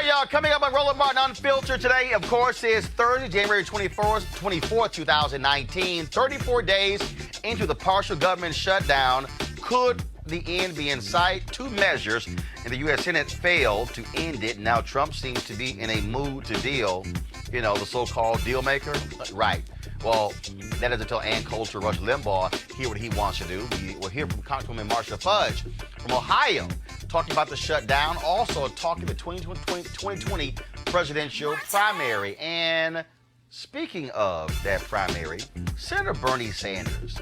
right, y'all, coming up on Roland Martin Unfiltered today, of course, is Thursday, January 24th, 2019. 34 days into the partial government shutdown. Could the end be in sight? Two measures in the U.S. Senate failed to end it. Now Trump seems to be in a mood to deal, you know, the so-called deal maker. Right. Well, that is until Ann Coulter, Rush Limbaugh hear what he wants to do. We will hear from Congresswoman Marcia Fudge from Ohio, talking about the shutdown, also talking the 2020 presidential primary. And speaking of that primary, Senator Bernie Sanders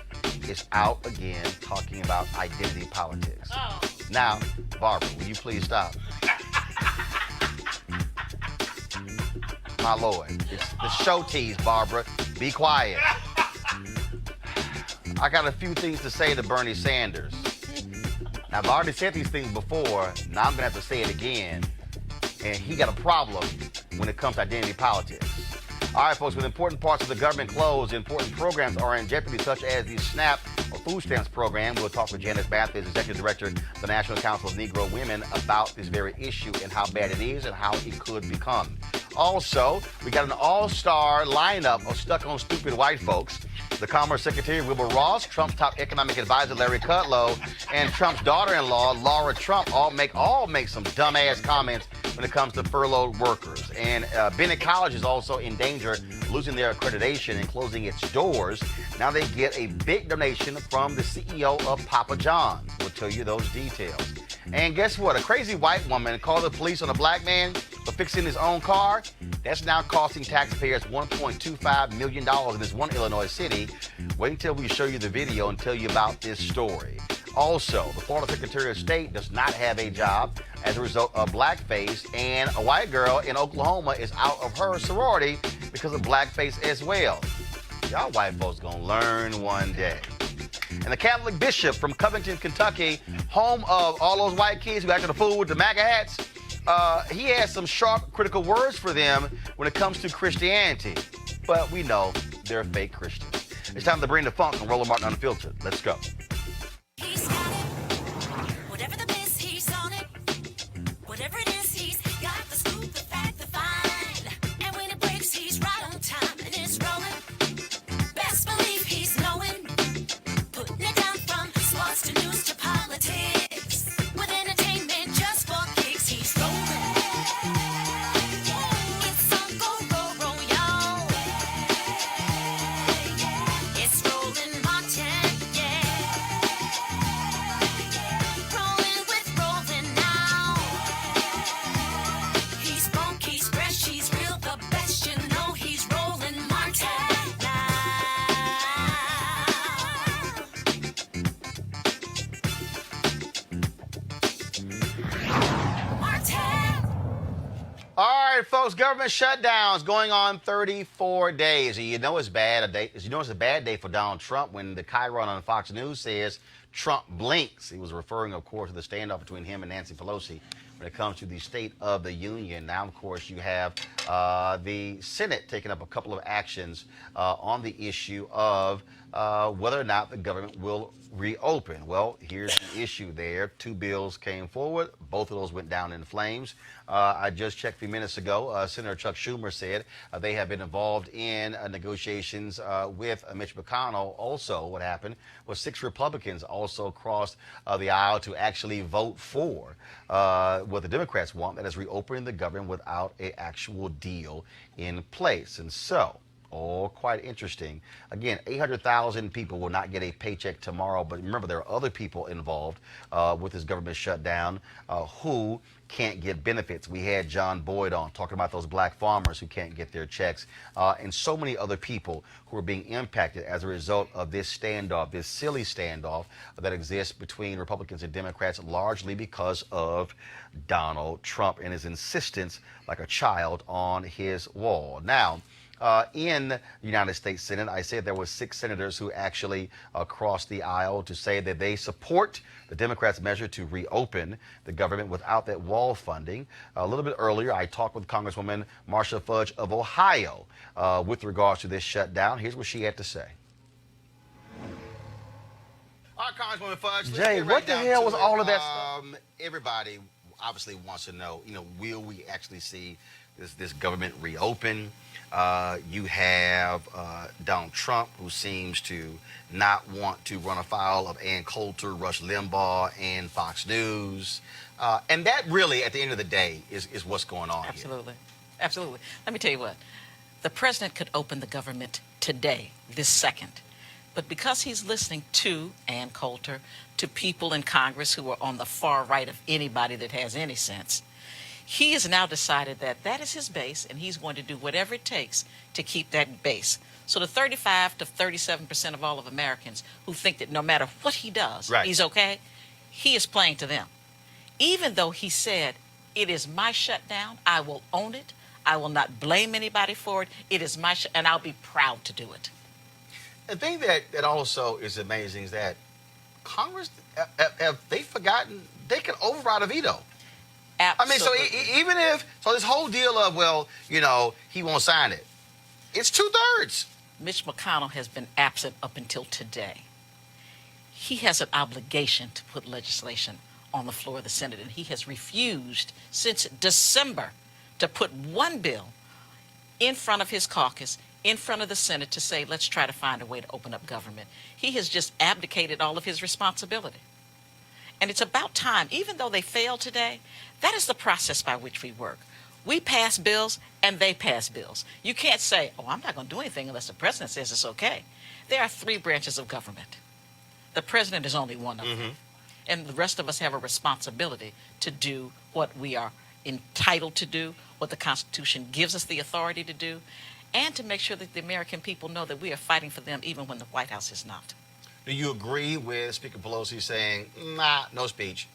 is out again talking about identity politics. Oh. Now, Barbara, will you please stop? My Lord, it's the show tease, Barbara. Be quiet. I got a few things to say to Bernie Sanders. Now, I've already said these things before. Now I'm going to have to say it again. And he got a problem when it comes to identity politics. All right, folks, with important parts of the government closed, important programs are in jeopardy, such as the SNAP or food stamps program. We'll talk with Janice Mathis, Executive Director of the National Council of Negro Women, about this very issue and how bad it is and how it could become. Also, we got an all-star lineup of stuck-on stupid white folks. The Commerce Secretary, Wilbur Ross, Trump's top economic advisor, Larry Kudlow, and Trump's daughter-in-law, Laura Trump, all make some dumbass comments when it comes to furloughed workers. And Bennett College is also in danger of losing their accreditation and closing its doors. Now they get a big donation from the CEO of Papa John's. We'll tell you those details. And guess what? A crazy white woman called the police on a black man for fixing his own car. That's now costing taxpayers $1.25 million in this one Illinois city. Wait until we show you the video and tell you about this story. Also, the Florida Secretary of State does not have a job as a result of blackface, and a white girl in Oklahoma is out of her sorority because of blackface as well. Y'all white folks gonna learn one day. And the Catholic bishop from Covington, Kentucky, home of all those white kids who acted a fool with the MAGA hats, he has some sharp, critical words for them when it comes to Christianity. But we know they're fake Christians. It's time to bring the funk on Roland Martin Unfiltered. Let's go. He's got it. Whatever the miss, he's on it. Whatever it is, he's got the scoop, the fact, the find. And when it breaks, he's right on time and it's rolling. Best believe he's knowing. Putting it down from sports to news to politics. With entertainment just for kicks, he's rolling. It's on go, y'all. It's Roland Martin, yeah. Rolling with Roland now. He's funk, he's fresh, he's real, the best, you know he's Roland Martin now. Martin! All right, folks, government shutdowns going on 34 days. And you know it's bad. You know it's a bad day for Donald Trump when the Chiron on Fox News says Trump blinks. He was referring, of course, to the standoff between him and Nancy Pelosi when it comes to the State of the Union. Now, of course, you have the Senate taking up a couple of actions on the issue of whether or not the government will reopen. Well, here's the issue there. Two bills came forward. Both of those went down in flames. I just checked a few minutes ago. Senator Chuck Schumer said they have been involved in negotiations with Mitch McConnell. Also, what happened was 6 Republicans also crossed the aisle to actually vote for what the Democrats want, that is reopening the government without an actual deal in place. And so, quite interesting. Again, 800,000 people will not get a paycheck tomorrow, but remember, there are other people involved with this government shutdown who can't get benefits. We had John Boyd on talking about those black farmers who can't get their checks, and so many other people who are being impacted as a result of this standoff, this silly standoff that exists between Republicans and Democrats, largely because of Donald Trump and his insistence, like a child, on his wall. Now, in the United States Senate, I said there were 6 senators who actually crossed the aisle to say that they support the Democrats' measure to reopen the government without that wall funding. A little bit earlier, I talked with Congresswoman Marcia Fudge of Ohio with regards to this shutdown. Here's what she had to say. All right, Congresswoman Fudge. Jay, what the hell was all of that stuff? Everybody, obviously wants to know, will we actually see this government reopen? You have Donald Trump, who seems to not want to run afoul of Ann Coulter, Rush Limbaugh, and Fox News. And that really, at the end of the day, is what's going on Absolutely. Absolutely. Let me tell you what. The president could open the government today, this second. But because he's listening to Ann Coulter, to people in Congress who are on the far right of anybody that has any sense, he has now decided that that is his base, and he's going to do whatever it takes to keep that base. So the 35 to 37% of all of Americans who think that no matter what he does, Right. he's okay, he is playing to them. Even though he said, it is my shutdown, I will own it, I will not blame anybody for it, it is my and I'll be proud to do it. The thing that also is amazing is that Congress, have they forgotten, they can override a veto. Absolutely. I mean, so even if, so this whole deal of, well, he won't sign it, it's 2/3. Mitch McConnell has been absent up until today. He has an obligation to put legislation on the floor of the Senate, and he has refused since December to put one bill in front of his caucus, in front of the Senate, to say, let's try to find a way to open up government. He has just abdicated all of his responsibility. And it's about time, even though they failed today, that is the process by which we work. We pass bills and they pass bills. You can't say, oh, I'm not going to do anything unless the president says it's okay. There are 3 branches of government. The president is only one of them. And the rest of us have a responsibility to do what we are entitled to do, what the Constitution gives us the authority to do, and to make sure that the American people know that we are fighting for them even when the White House is not. Do you agree with Speaker Pelosi saying, nah, no speech?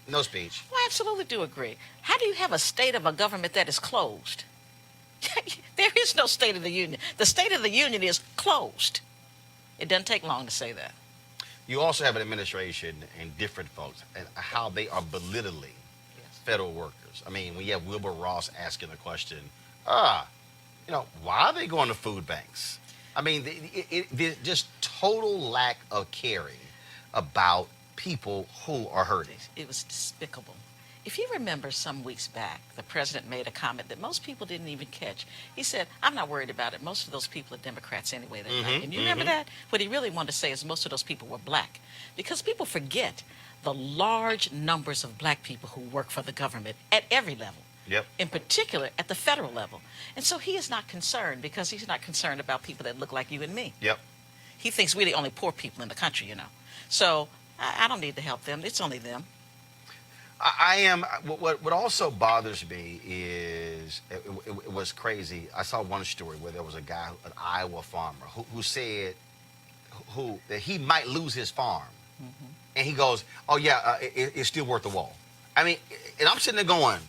No speech. Well, I absolutely do agree. How do you have a state of a government that is closed? There is no State of the Union. The State of the Union is closed. It doesn't take long to say that. You also have an administration and different folks and how they are belittling federal workers. I mean, when you have Wilbur Ross asking the question, why are they going to food banks? I mean, there's just total lack of caring about people who are hurting. It was despicable. If you remember some weeks back, the president made a comment that most people didn't even catch. He said, I'm not worried about it. Most of those people are Democrats anyway. And you remember that? What he really wanted to say is most of those people were black. Because people forget the large numbers of black people who work for the government at every level. Yep. In particular at the federal level. And so he is not concerned because he's not concerned about people that look like you and me. Yep. He thinks we're the only poor people in the country, So I don't need to help them. It's only them. I am. What also bothers me is it was crazy. I saw one story where there was a guy, an Iowa farmer, who said that he might lose his farm, and he goes, "Oh yeah, it's still worth the wall." I mean, and I'm sitting there going,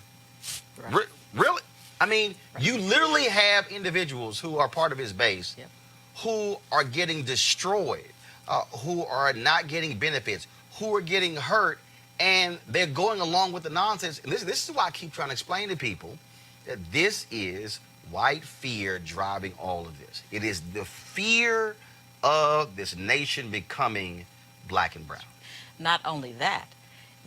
Right. "Really?" I mean, you literally have individuals who are part of his base, who are getting destroyed, who are not getting benefits, who are getting hurt. And they're going along with the nonsense. And this is why I keep trying to explain to people that this is white fear driving all of this. It is the fear of this nation becoming black and brown. Not only that,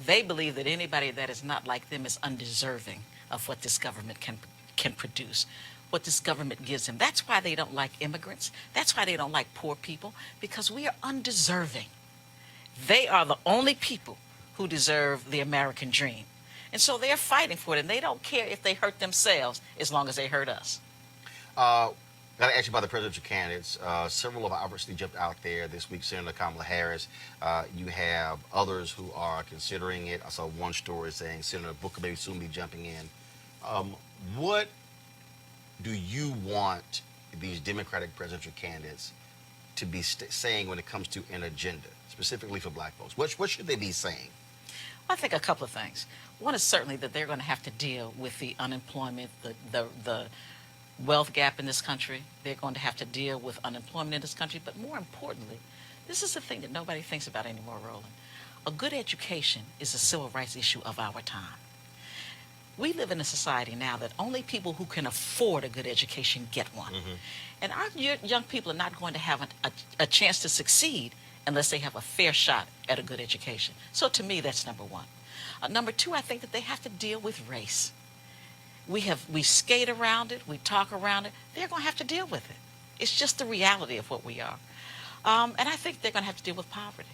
they believe that anybody that is not like them is undeserving of what this government can produce, what this government gives them. That's why they don't like immigrants. That's why they don't like poor people, because we are undeserving. They are the only people who deserve the American dream. And so they're fighting for it, and they don't care if they hurt themselves as long as they hurt us. Got to ask you about the presidential candidates. Several of them obviously jumped out there this week. Senator Kamala Harris. You have others who are considering it. I saw one story saying Senator Booker may soon be jumping in. What do you want these Democratic presidential candidates to be saying when it comes to an agenda, specifically for black folks? What should they be saying? I think a couple of things. One is certainly that they're going to have to deal with the unemployment, the wealth gap in this country. They're going to have to deal with unemployment in this country. But more importantly, this is the thing that nobody thinks about anymore, Roland. A good education is a civil rights issue of our time. We live in a society now that only people who can afford a good education get one. And our young people are not going to have a chance to succeed unless they have a fair shot at a good education. So to me, that's number one. Number two, I think that they have to deal with race. We skate around it, we talk around it. They're going to have to deal with it. It's just the reality of what we are. And I think they're going to have to deal with poverty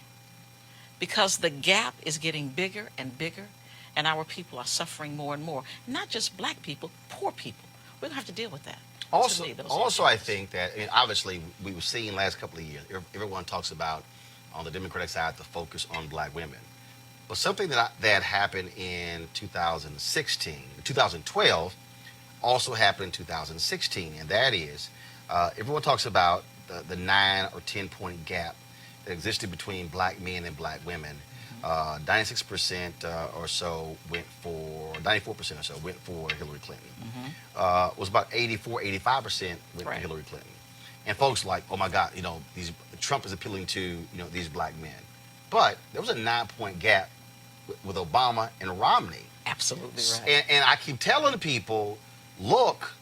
because the gap is getting bigger and bigger, and our people are suffering more and more. Not just black people, poor people. We're going to have to deal with that. Also, I think that, I mean, obviously, we were seeing last couple of years, everyone talks about, on the Democratic side, the focus on black women. But something that happened in 2012 also happened in 2016, and that is everyone talks about the 9 or 10 point gap that existed between black men and black women. 96% or so went for, 94% or so went for Hillary Clinton. Was about 84, 85% went for Hillary Clinton. And folks like, oh my God, Trump is appealing to, these black men. But there was a 9 point gap with Obama and Romney. Absolutely right. And I keep telling people, look,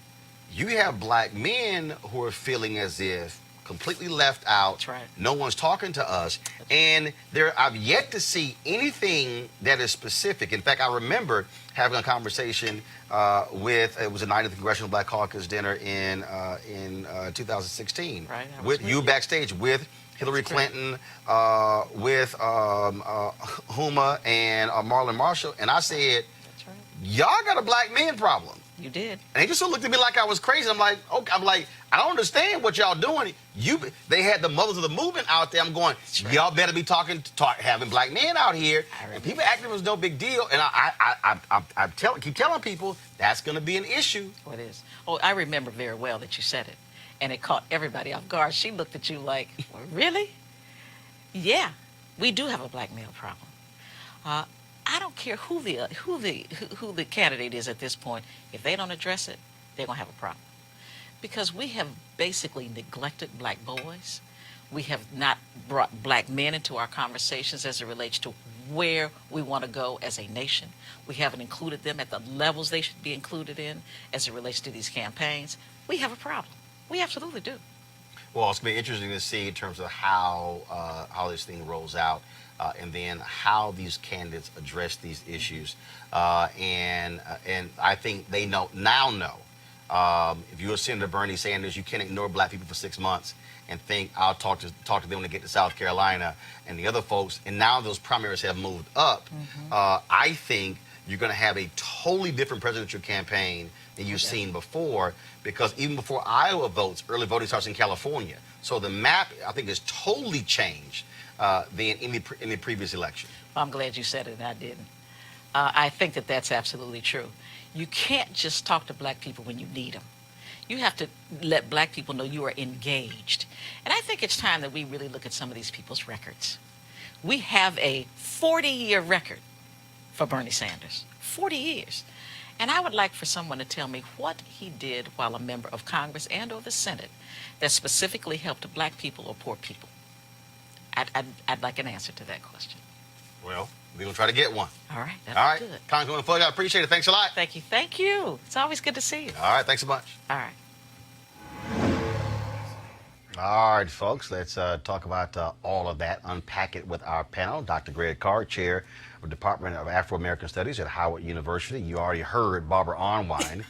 you have black men who are feeling as if completely left out. That's right. No one's talking to us. And I've yet to see anything that is specific. In fact, I remember having a conversation it was a night at the Congressional Black Caucus dinner in 2016. Right. With you backstage with Hillary Clinton, with Huma and Marlon Marshall. And I said, That's right. y'all got a black man problem. You did. And they just looked at me like I was crazy. I'm like, okay, I don't understand what y'all doing. They had the mothers of the movement out there. I'm going, y'all better be having black men out here. And people acting it was no big deal. And I keep telling people that's going to be an issue. Oh, it is. Oh, I remember very well that you said it, and it caught everybody off guard. She looked at you like, well, really? Yeah, we do have a black male problem. I don't care who the candidate is at this point. If they don't address it, they're going to have a problem. Because we have basically neglected black boys. We have not brought black men into our conversations as it relates to where we want to go as a nation. We haven't included them at the levels they should be included in as it relates to these campaigns. We have a problem. We absolutely do. Well, it's going to be interesting to see in terms of how this thing rolls out. And then how these candidates address these issues, and I think they now know. If you're Senator Bernie Sanders, you can't ignore black people for 6 months and think I'll talk to them when they get to South Carolina and the other folks. And now those primaries have moved up. I think you're going to have a totally different presidential campaign than you've seen before, because even before Iowa votes, early voting starts in California. So the map, I think, has totally changed than in the previous election. Well, I'm glad you said it and I didn't. I think that that's absolutely true. You can't just talk to black people when you need them. You have to let black people know you are engaged. And I think it's time that we really look at some of these people's records. We have a 40-year record for Bernie Sanders. 40 years. And I would like for someone to tell me what he did while a member of Congress and or the Senate that specifically helped black people or poor people. I'd like an answer to that question. Well, we're going to try to get one. All right. All right. Good. Congresswoman Fudge, I appreciate it. Thanks a lot. Thank you. Thank you. It's always good to see you. All right. Thanks a bunch. All right. All right, folks. Let's talk about all of that, unpack it with our panel. Dr. Greg Carr, Chair of the Department of Afro-American Studies at Howard University. You already heard Barbara Arnwine,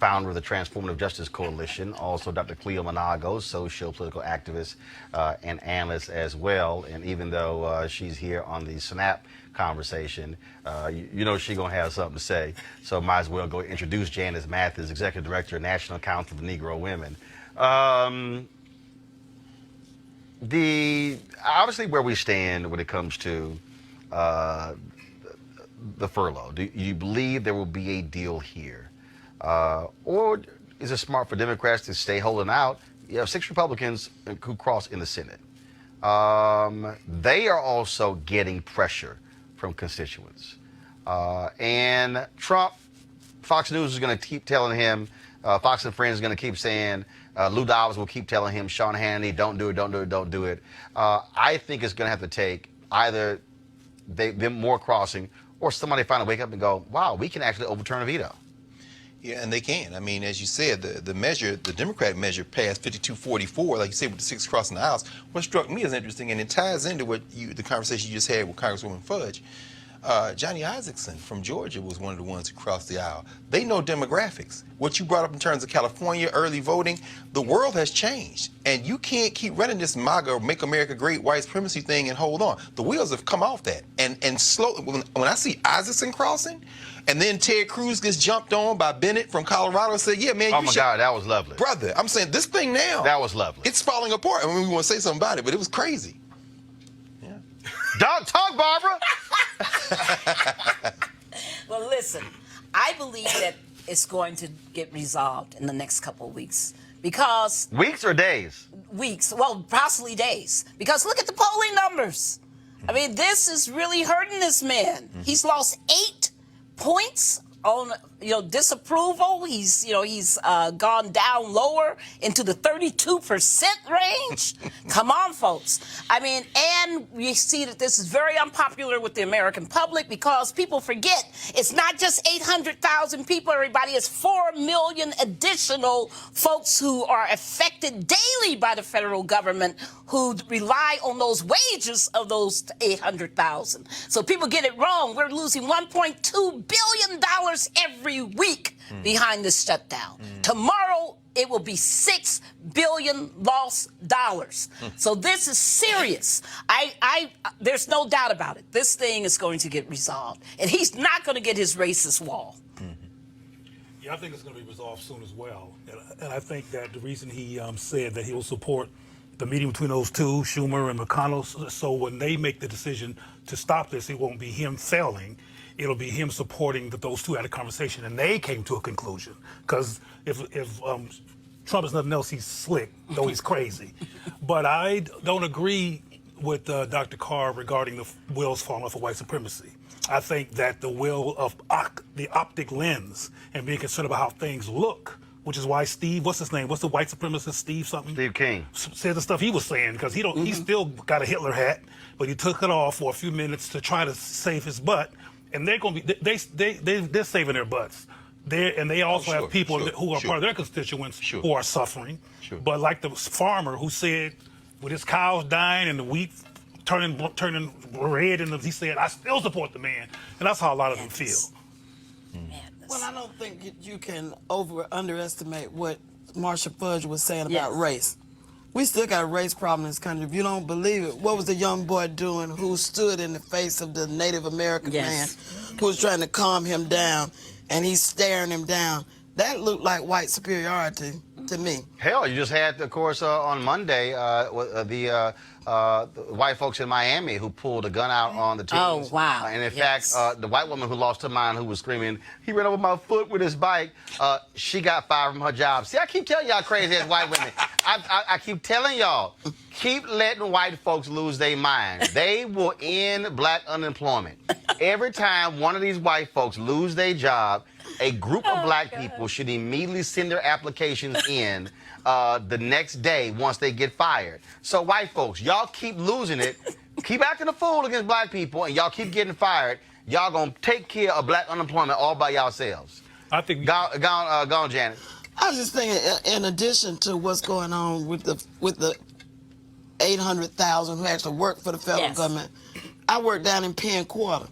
founder of the Transformative Justice Coalition. Also, Dr. Cleo Monago, socio-political activist and analyst as well. And even though she's here on the SNAP conversation, you know she's going to have something to say. So might as well go introduce Janice Mathis, Executive Director, National Council of Negro Women. Obviously where we stand when it comes to the furlough, do you believe there will be a deal here? Or is it smart for Democrats to stay holding out? You have 6 Republicans who cross in the Senate. They are also getting pressure from constituents. And Trump, Fox News is going to keep telling him, Fox and Friends is going to keep saying, Lou Dobbs will keep telling him, Sean Hannity, don't do it, don't do it, don't do it. I think it's going to have to take either them more crossing or somebody finally wake up and go, wow, we can actually overturn a veto. Yeah, and they can. I mean, as you said, the measure, the Democratic measure passed 52-44, like you said, with the 6 crossing the aisles. What struck me as interesting, and it ties into the conversation you just had with Congresswoman Fudge. Johnny Isaacson from Georgia was one of the ones who crossed the aisle. They know demographics. What you brought up in terms of California, early voting, the world has changed. And you can't keep running this MAGA, Make America Great, white supremacy thing and hold on. The wheels have come off that. And slowly, when I see Isaacson crossing, and then Ted Cruz gets jumped on by Bennett from Colorado and said, yeah, man, oh my God, that was lovely. Brother, I'm saying this thing now. That was lovely. It's falling apart. I mean, we want to say something about it, but it was crazy. Yeah. Don't talk, Barbara. Well, listen, I believe that it's going to get resolved in the next couple of weeks because Weeks or days? weeks, well, possibly days, because look at the polling numbers. I mean, this is really hurting this man. He's lost 8 points on disapproval. He's gone down lower into the 32% range. Come on, folks. I mean, and we see that this is very unpopular with the American public because people forget it's not just 800,000 people, everybody. It's 4 million additional folks who are affected daily by the federal government who rely on those wages of those 800,000. So people get it wrong. We're losing $1.2 billion every week behind this shutdown. Tomorrow, it will be $6 billion lost dollars. So this is serious. There's no doubt about it. This thing is going to get resolved. And he's not going to get his racist wall. Yeah, I think it's going to be resolved soon as well. And I think that the reason he said that he will support the meeting between those two, Schumer and McConnell, so when they make the decision to stop this, it won't be him failing. It'll be him supporting that those two had a conversation and they came to a conclusion. Because if Trump is nothing else, he's slick, though he's crazy. But I don't agree with Dr. Carr regarding the wheels falling off of white supremacy. I think that the wheel of the optic lens and being concerned about how things look, which is why Steve, what's his name? What's the white supremacist, Steve something? Steve King. Said the stuff he was saying, because he still got a Hitler hat, but he took it off for a few minutes to try to save his butt. And they're going to be, they're saving their butts. They also have people who are part of their constituents who are suffering. But like the farmer who said, with his cows dying and the wheat turning red, and he said, I still support the man. And that's how a lot of them feel. Well, I don't think you can underestimate what Marcia Fudge was saying about race. We still got a race problem in this country. If you don't believe it, what was the young boy doing who stood in the face of the Native American man who was trying to calm him down, and he's staring him down? That looked like white superiority to me. Hell, you just had, of course, on Monday, the white folks in Miami who pulled a gun out on the teens. Oh, wow. And in fact, the white woman who lost her mind, who was screaming, he ran over my foot with his bike, she got fired from her job. See, I keep telling y'all crazy-ass white women. I keep telling y'all, keep letting white folks lose their mind. They will end black unemployment. Every time one of these white folks lose their job, a group of black people should immediately send their applications in the next day once they get fired. So white folks, y'all keep losing it, keep acting a fool against black people, and y'all keep getting fired. Y'all gonna take care of black unemployment all by yourselves. I think. Go on, Janet. I was just thinking, in addition to what's going on with the 800,000 who actually work for the federal government, I work down in Penn Quarter.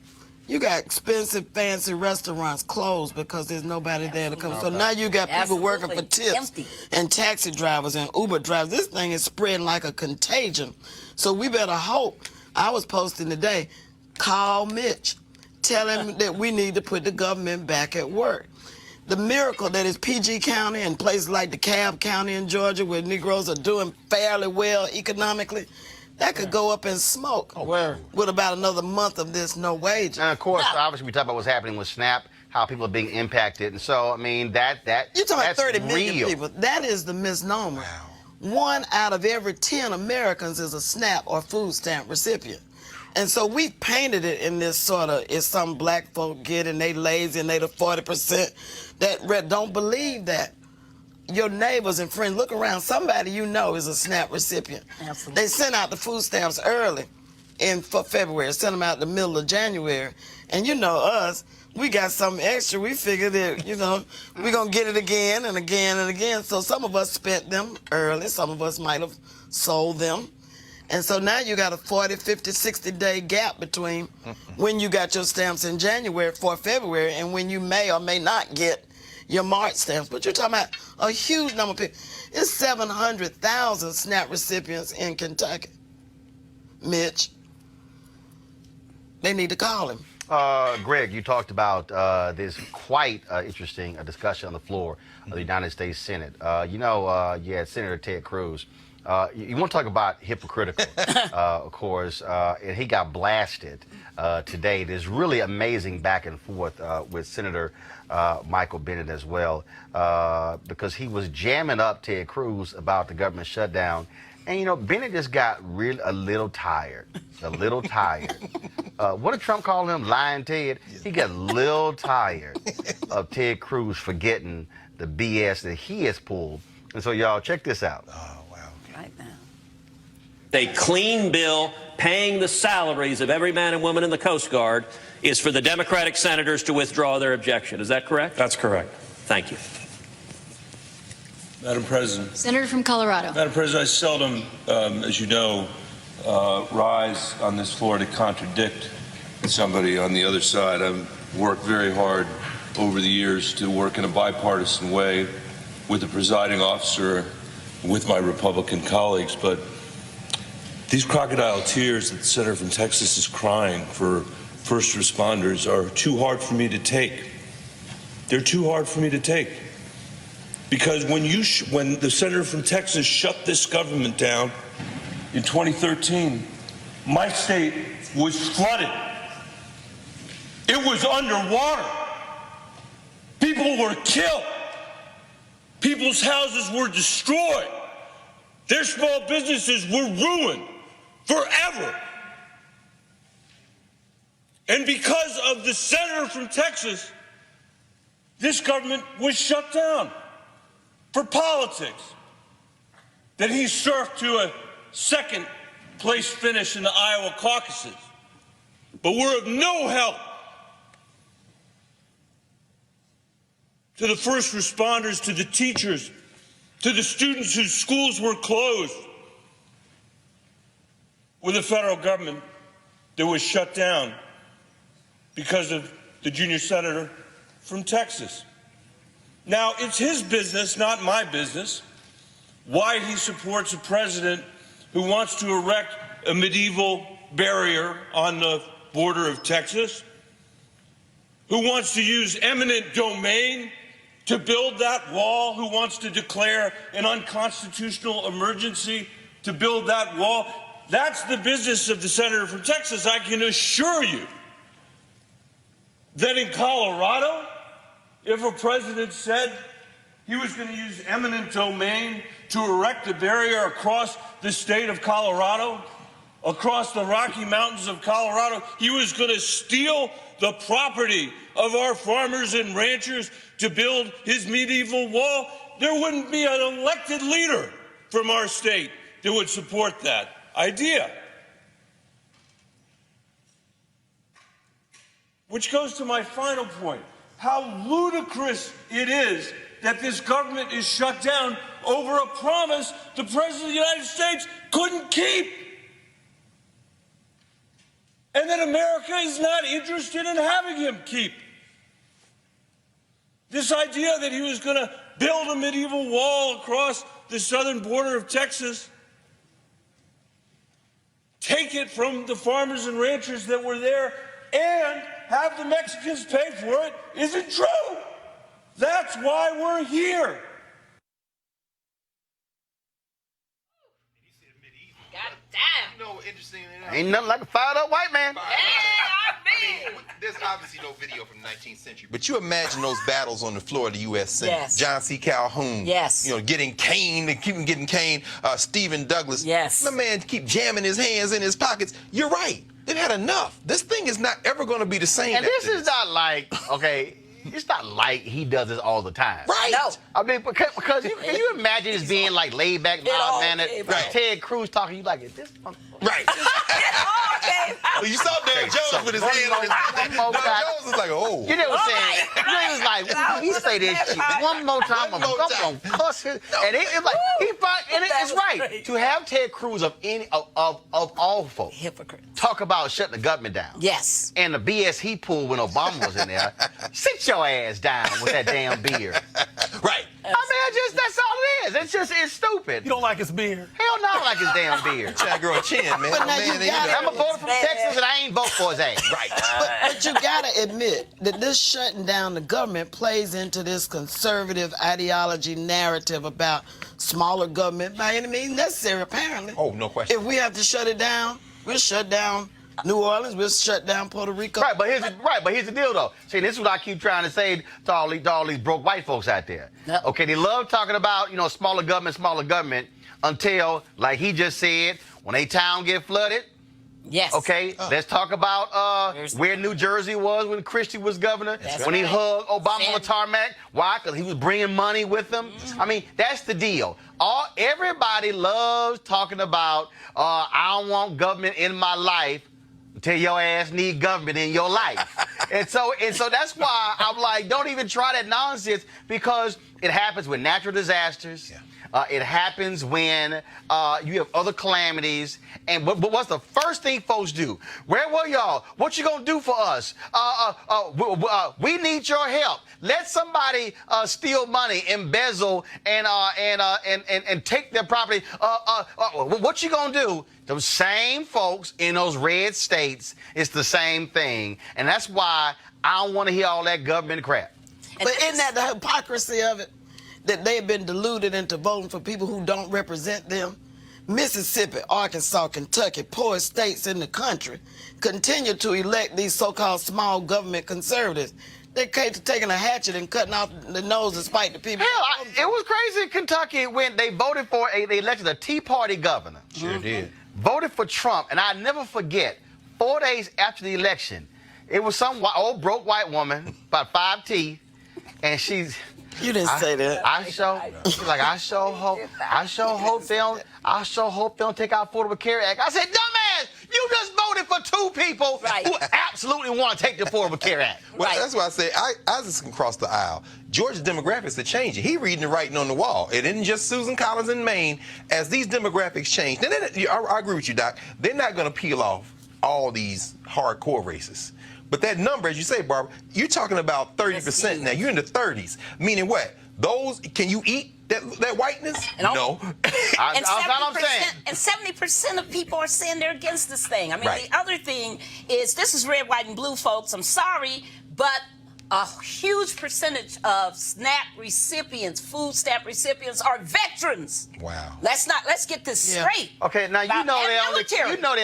You got expensive, fancy restaurants closed because there's nobody there to come. So now you got people working for tips and taxi drivers and Uber drivers. This thing is spreading like a contagion. So we better hope. I was posting today, call Mitch. Tell him that we need to put the government back at work. The miracle that is PG County and places like DeKalb County in Georgia where Negroes are doing fairly well economically, that could go up in smoke with about another month of this no wages. And of course, obviously, we talk about what's happening with SNAP, how people are being impacted. And so, I mean, you're talking about 30 million people. That is the misnomer. Wow. 1 out of every 10 Americans is a SNAP or food stamp recipient. And so we painted it in this sort of, it's some black folk get and they lazy and they the 40% that don't believe that. Your neighbors and friends, look around. Somebody you know is a SNAP recipient. Absolutely. They sent out the food stamps early for February, send them out the middle of January. And you know us, we got something extra. We figured that, we're going to get it again and again and again. So some of us spent them early. Some of us might have sold them. And so now you got a 40, 50, 60-day gap between when you got your stamps in January for February and when you may or may not get your March stamps. But you're talking about a huge number of people. It's 700,000 SNAP recipients in Kentucky. Mitch, they need to call him. Greg, you talked about this quite interesting discussion on the floor of the United States Senate. You had Senator Ted Cruz. You want to talk about hypocritical, of course, and he got blasted today. There's really amazing back and forth with Senator Michael Bennett as well, because he was jamming up Ted Cruz about the government shutdown. And, Bennett just got a little tired, What did Trump call him? Lying Ted? He got a little tired of Ted Cruz forgetting the BS that he has pulled. And so, y'all, check this out. Oh, wow. Right now. A clean bill paying the salaries of every man and woman in the Coast Guard is for the Democratic senators to withdraw their objection. Is that correct? That's correct. Thank you. Madam President. Senator from Colorado. Madam President, I seldom, as you know, rise on this floor to contradict somebody on the other side. I've worked very hard over the years to work in a bipartisan way with the presiding officer, with my Republican colleagues, but these crocodile tears that the senator from Texas is crying for first responders are too hard for me to take. They're too hard for me to take. Because when the senator from Texas shut this government down in 2013, my state was flooded. It was underwater. People were killed. People's houses were destroyed. Their small businesses were ruined forever. And because of the senator from Texas, this government was shut down for politics. Then he surfed to a second place finish in the Iowa caucuses. But we're of no help to the first responders, to the teachers, to the students whose schools were closed, with a federal government that was shut down because of the junior senator from Texas. Now, it's his business, not my business, why he supports a president who wants to erect a medieval barrier on the border of Texas, who wants to use eminent domain to build that wall, who wants to declare an unconstitutional emergency to build that wall. That's the business of the senator from Texas. I can assure you that in Colorado, if a president said he was going to use eminent domain to erect a barrier across the state of Colorado, across the Rocky Mountains of Colorado, he was going to steal the property of our farmers and ranchers to build his medieval wall, there wouldn't be an elected leader from our state that would support that idea. Which goes to my final point. How ludicrous it is that this government is shut down over a promise the President of the United States couldn't keep. And that America is not interested in having him keep. This idea that he was going to build a medieval wall across the southern border of Texas, take it from the farmers and ranchers that were there, and have the Mexicans pay for it, isn't true. That's why we're here. God damn. You know, interesting. Ain't nothing like a fired up white man. There's obviously no video from the 19th century. But you imagine those battles on the floor of the U.S. Senate. Yes. John C. Calhoun. Yes. Getting caned and keeping getting caned. Stephen Douglas. Yes. My man keep jamming his hands in his pockets. You're right. They've had enough. This thing is not ever going to be the same. And this is not like, okay, it's not like he does this all the time. Right. No. I mean, because can you imagine this being like laid back, mild mannered, Right. Ted Cruz talking, you like, is this motherfucker Right. Well, you saw Dan Jones with his hand on his One more Dan time. Jones was like, oh. You know what I'm saying? He was like, when he say this shit one more time, I'm gonna cuss his. And it's like and it's right to have Ted Cruz of all folks Hypocrite. talk about shutting the government down. Yes. And the BS he pulled when Obama was in there. Sit your ass down with that damn beer. Right. I mean, that's all it is. It's stupid. You don't like his beer? Hell no, I don't like his damn beer. Trying to grow a chin, man. But now Man, you ain't got it. I'm a voter from Texas and I ain't vote for his ass. Right. But you gotta admit that this shutting down the government plays into this conservative ideology narrative about smaller government by any means necessary, apparently. Oh, no question. If we have to shut it down, we'll shut down New Orleans, we'll shut down Puerto Rico. Right, but here's the deal though. See, this is what I keep trying to say to all these broke white folks out there. Yep. Okay, they love talking about, smaller government until, like he just said, when a town get flooded. Yes. Okay, let's talk about where New Jersey was when Christie was governor. When he hugged Obama on the tarmac. Why? Because he was bringing money with him. I mean, that's the deal. Everybody loves talking about, I don't want government in my life until your ass need government in your life. and so that's why I'm like, don't even try that nonsense, because it happens with natural disasters. Yeah. It happens when you have other calamities. And but what's the first thing folks do? Where were y'all? What you gonna do for us? We need your help. Let somebody steal money, embezzle, and take their property. What you gonna do? Those same folks in those red states, it's the same thing. And that's why I don't want to hear all that government crap. But isn't that the hypocrisy of it? That they've been deluded into voting for people who don't represent them? Mississippi, Arkansas, Kentucky, poorest states in the country, continue to elect these so-called small government conservatives. They're taking a hatchet and cutting off the nose to spite the people. Hell, it was crazy in Kentucky when they voted they elected a Tea Party governor. Sure did. Voted for Trump, and I never forget, 4 days after the election, it was some old broke white woman, about 5 teeth, and she's... You didn't say that. I sure hope they don't take out Affordable Care Act. I said, dumbass, you just voted for 2 people who absolutely want to take the Affordable Care Act. Well, that's why I say I just can cross the aisle. Georgia's demographics are changing. He reading the writing on the wall. It isn't just Susan Collins in Maine. As these demographics change, I agree with you, Doc. They're not going to peel off all these hardcore races. But that number, as you say, Barbara, you're talking about 30% now. You're in the 30s. Meaning what? Can you eat that whiteness? No. And I'm saying. 70% of people are saying they're against this thing. I mean, Right. the other thing is, this is red, white, and blue, folks. I'm sorry, but a huge percentage of SNAP recipients, food stamp recipients, are veterans. Wow. Let's get this straight. Okay, now you know they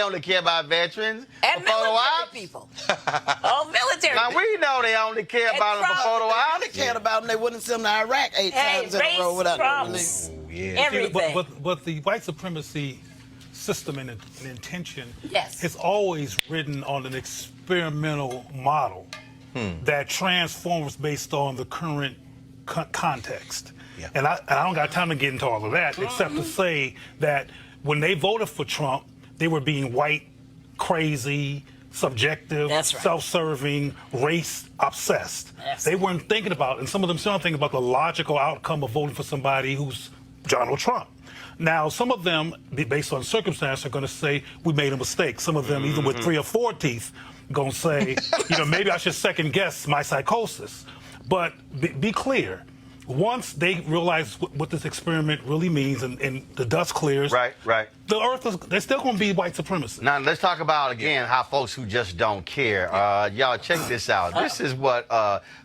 only care about veterans. And for photo military ops. people. Oh, military Now people. we know they only care about them for photo ops. They cared about them. They wouldn't send them to Iraq 8 times in a row without no release. Oh, yeah. Everything. But the white supremacy system and intention Yes. has always ridden on an experimental model that transforms based on the current context. Yeah. And I don't got time to get into all of that, except to say that when they voted for Trump, they were being white, crazy, subjective, That's right. self-serving, race-obsessed. Yes. They weren't thinking about, and some of them still aren't thinking about the logical outcome of voting for somebody who's Donald Trump. Now, some of them, based on circumstance, are going to say, we made a mistake. Some of them, even with 3 or 4 teeth, going to say, maybe I should second guess my psychosis. But be clear. Once they realize what this experiment really means and the dust clears, Right. the earth they're still going to be white supremacists. Now let's talk about again how folks who just don't care. Y'all check this out. This is what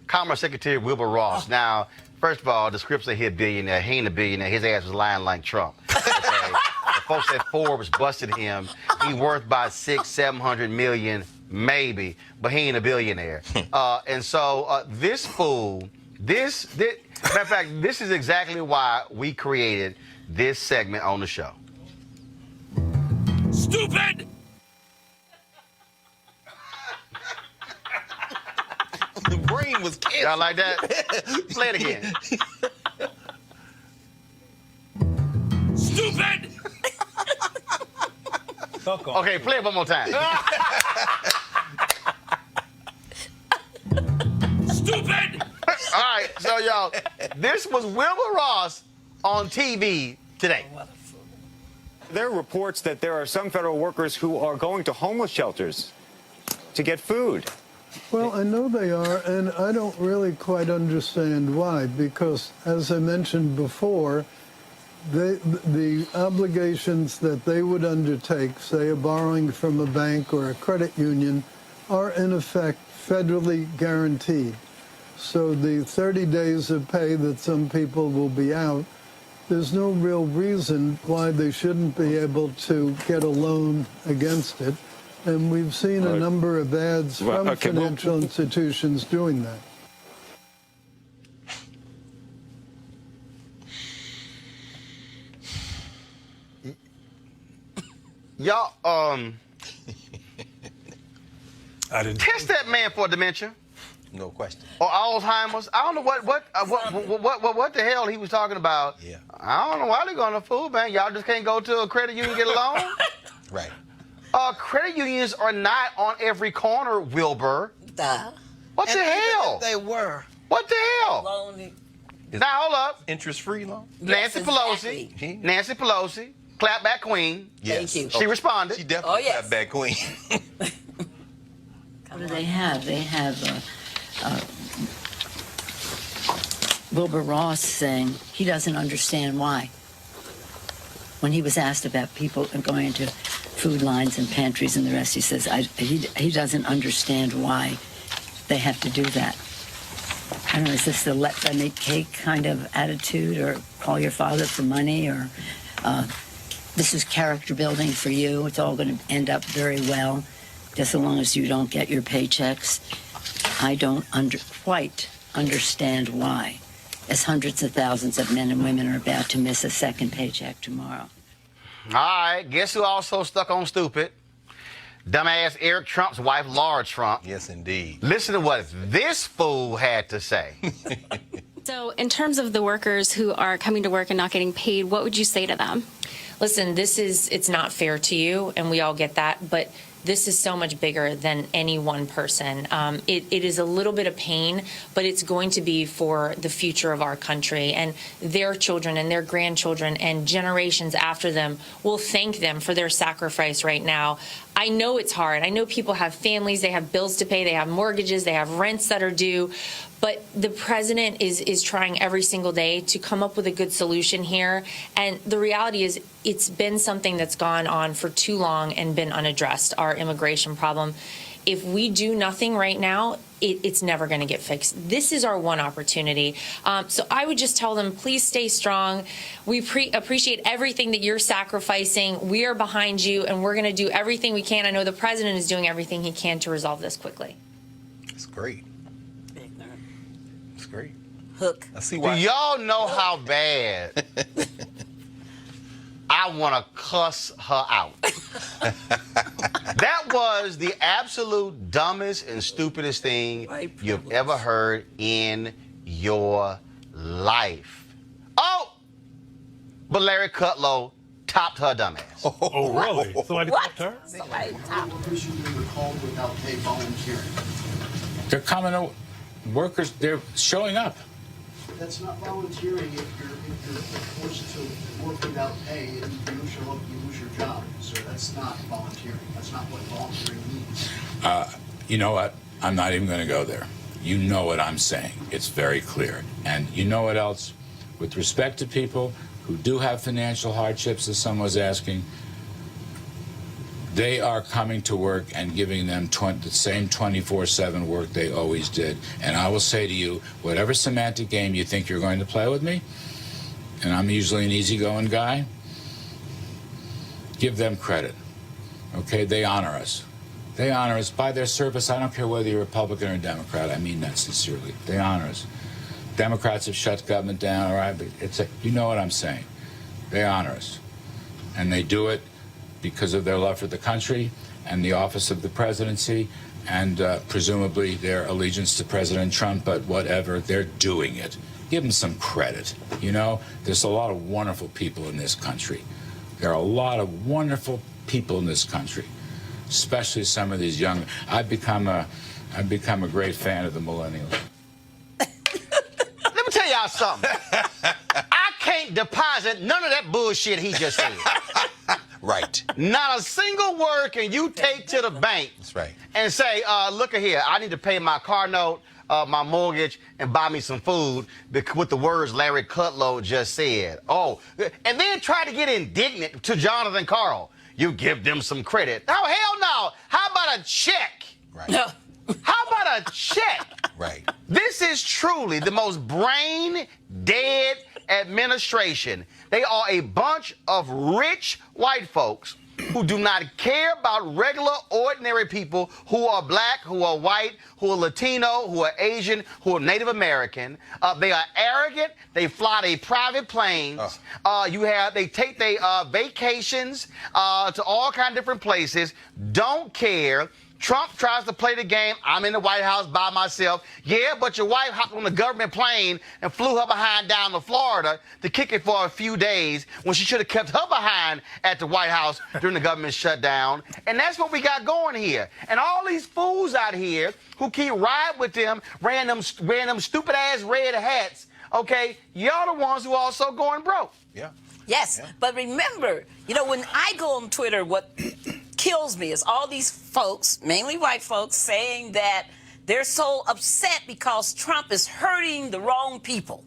Commerce Secretary Wilbur Ross. Now, first of all, the script said he a billionaire. He ain't a billionaire. His ass was lying like Trump. Okay? The folks at Forbes busted him. He worth about $600-700 million, maybe, but he ain't a billionaire. And so this fool, matter of fact, this is exactly why we created this segment on the show. Stupid! The brain was canceled. Y'all like that? Play it again. Stupid! stuck on. Okay, play it one more time. Stupid! All right, so y'all, this was Wilbur Ross on TV today. There are reports that there are some federal workers who are going to homeless shelters to get food. Well, I know they are, and I don't really quite understand why, because as I mentioned before, the obligations that they would undertake, say a borrowing from a bank or a credit union, are in effect federally guaranteed. So the 30 days of pay that some people will be out, there's no real reason why they shouldn't be able to get a loan against it. And we've seen a number of ads from financial institutions doing that. Y'all, I didn't. test that man for dementia No question. or Alzheimer's. I don't know what the hell he was talking about. Yeah. I don't know why they're going to food bank. Y'all just can't go to a credit union and get a loan. Right. Credit unions are not on every corner, Wilbur. Duh. What the And even hell? if they were. What the hell? Lonely. Now hold up. Interest-free loan? Nancy exactly. Pelosi. Nancy Pelosi. Clapback queen. Thank you. She responded. She definitely yes. got back queen. What do they have? They have Wilbur Ross saying he doesn't understand why. When he was asked about people going into food lines and pantries and the rest, he says he doesn't understand why they have to do that. I don't know, is this the let them eat cake kind of attitude, or call your father for money, or this is character building for you. It's all going to end up very well, just as long as you don't get your paychecks. I don't quite understand why, as hundreds of thousands of men and women are about to miss a second paycheck tomorrow. All right. Guess who also stuck on stupid? Dumbass Eric Trump's wife, Laura Trump. Yes, indeed. Listen to what this fool had to say. So in terms of the workers who are coming to work and not getting paid, what would you say to them? Listen, it's not fair to you, and we all get that, but this is so much bigger than any one person. It is a little bit of pain, but it's going to be for the future of our country, and their children and their grandchildren and generations after them will thank them for their sacrifice right now. I know it's hard. I know people have families, they have bills to pay, they have mortgages, they have rents that are due, but the president is trying every single day to come up with a good solution here. And the reality is it's been something that's gone on for too long and been unaddressed, our immigration problem. If we do nothing right now, it's never going to get fixed. This is our one opportunity. So I would just tell them, please stay strong. We appreciate everything that you're sacrificing. We are behind you, and we're going to do everything we can. I know the president is doing everything he can to resolve this quickly. It's great. It's great. Hook. I see Do why. y'all know how bad I want to cuss her out? That was the absolute dumbest and stupidest thing you've ever heard in your life. Oh, but Larry Kudlow topped her dumbass. Oh, really? Somebody What? topped her? Somebody top. They're coming to workers, they're showing up. That's not volunteering if you're forced to work without pay and you don't show up, you lose your job. So that's not volunteering. That's not what volunteering means. You know what? I'm not even going to go there. You know what I'm saying. It's very clear. And you know what else? With respect to people who do have financial hardships, as someone was asking, they are coming to work and giving them the same 24/7 work they always did. And I will say to you, whatever semantic game you think you're going to play with me, and I'm usually an easygoing guy, give them credit. Okay? They honor us. They honor us by their service. I don't care whether you're a Republican or a Democrat. I mean that sincerely. They honor us. Democrats have shut government down, all right? But you know what I'm saying. They honor us. And they do it because of their love for the country and the office of the presidency and presumably their allegiance to President Trump, but whatever, they're doing it. Give them some credit. You know, there's a lot of wonderful people in this country. There are a lot of wonderful people in this country, especially some of these young. I've become a great fan of the millennials. Let me tell y'all something. I can't deposit none of that bullshit he just said. Right. Not a single word can you take to the bank. That's right. And say, look at here, I need to pay my car note, my mortgage, and buy me some food with the words Larry Kudlow just said. Oh, and then try to get indignant to Jonathan Karl. You give them some credit. Oh, hell no. How about a check? Right. How about a check? Right. This is truly the most brain-dead administration. They are a bunch of rich white folks who do not care about regular, ordinary people who are black, who are white, who are Latino, who are Asian, who are Native American. They are arrogant. They fly their private planes. They take their vacations to all kinds of different places. Don't care. Trump tries to play the game. I'm in the White House by myself. Yeah, but your wife hopped on the government plane and flew her behind down to Florida to kick it for a few days when she should have kept her behind at the White House during the government shutdown. And that's what we got going here. And all these fools out here who keep riding with them, wearing them stupid-ass red hats, okay, y'all the ones who also going broke. Yeah. Yes, Yeah. but remember, when I go on Twitter, what kills me is all these folks, mainly white folks, saying that they're so upset because Trump is hurting the wrong people.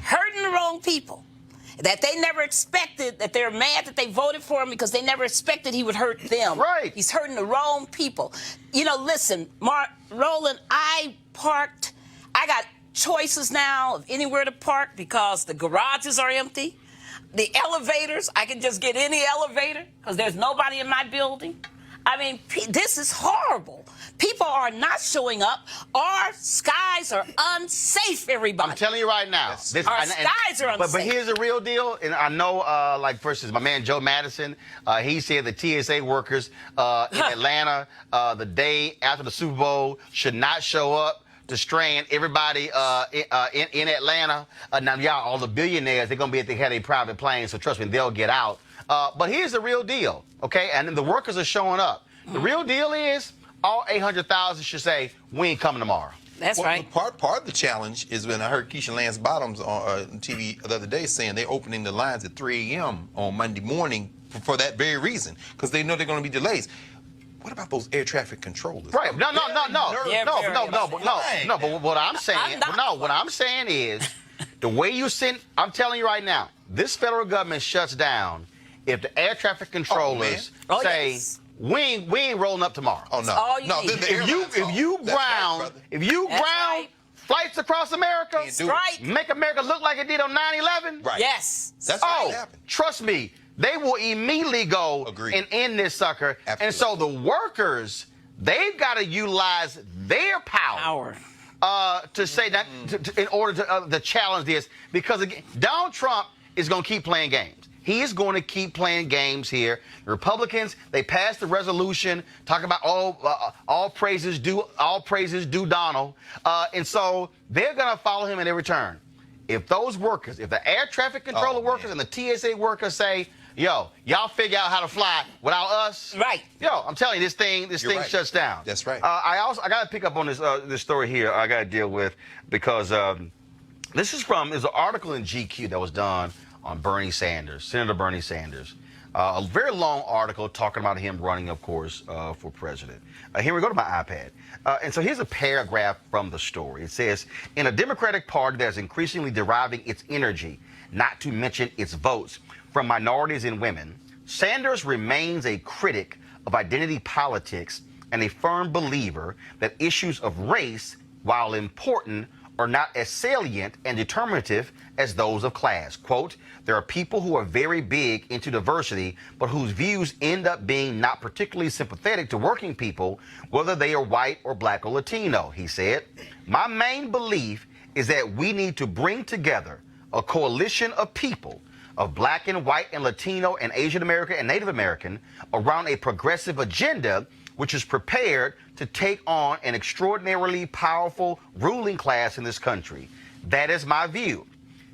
Hurting the wrong people. That they never expected, that they're mad that they voted for him because they never expected he would hurt them. Right. He's hurting the wrong people. Listen, Roland, I got choices now of anywhere to park because the garages are empty. The elevators, I can just get any elevator because there's nobody in my building. I mean, this is horrible. People are not showing up. Our skies are unsafe, everybody. I'm telling you right now. Our skies are unsafe. But here's the real deal. And I know, for instance, my man Joe Madison, he said the TSA workers in Atlanta the day after the Super Bowl should not show up to strand everybody in Atlanta. Now, y'all, all the billionaires, they're going to they have a private plane, so trust me, they'll get out. But here's the real deal, okay? And then the workers are showing up. The real deal is all 800,000 should say, we ain't coming tomorrow. That's right. Part of the challenge is when I heard Keisha Lance Bottoms on TV the other day saying they're opening the lines at 3 a.m. on Monday morning for that very reason, because they know they're going to be delays. What about those air traffic controllers? Right. No. But what I'm saying, is the way you send. I'm telling you right now, this federal government shuts down if the air traffic controllers say we ain't rolling up tomorrow. Oh no. If you ground flights across America, make America look like it did on 9/11. Right. Yes. That's what happened. Trust me. They will immediately go and end this sucker. Absolutely. And so the workers, they've got to utilize their power to say that in order to challenge this. Because, again, Donald Trump is going to keep playing games. He is going to keep playing games here. The Republicans, they passed the resolution talking about all praises due Donald. And so they're going to follow him in every turn. If those workers, if the air traffic controller workers and the TSA workers say, yo, y'all figure out how to fly without us. Right. Yo, I'm telling you, this thing shuts down. That's right. I got to pick up on this story here I got to deal with because there's an article in GQ that was done on Bernie Sanders, Senator Bernie Sanders. A very long article talking about him running, of course, for president. Here we go to my iPad. And so here's a paragraph from the story. It says, in a Democratic Party that is increasingly deriving its energy, not to mention its votes, from minorities and women, Sanders remains a critic of identity politics and a firm believer that issues of race, while important, are not as salient and determinative as those of class. Quote, there are people who are very big into diversity, but whose views end up being not particularly sympathetic to working people, whether they are white or black or Latino, he said. My main belief is that we need to bring together a coalition of people, of black and white and Latino and Asian American and Native American, around a progressive agenda which is prepared to take on an extraordinarily powerful ruling class in this country. That is my view.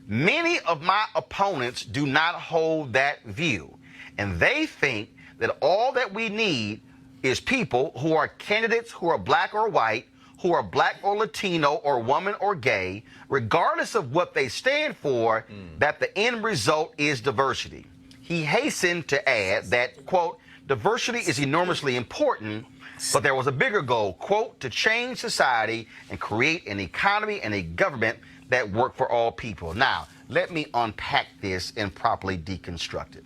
Many of my opponents do not hold that view, and they think that all that we need is people who are candidates who are black or white, who are black or Latino or woman or gay, regardless of what they stand for, that the end result is diversity. He hastened to add that, quote, diversity is enormously important, but there was a bigger goal, quote, to change society and create an economy and a government that work for all people. Now, let me unpack this and properly deconstruct it.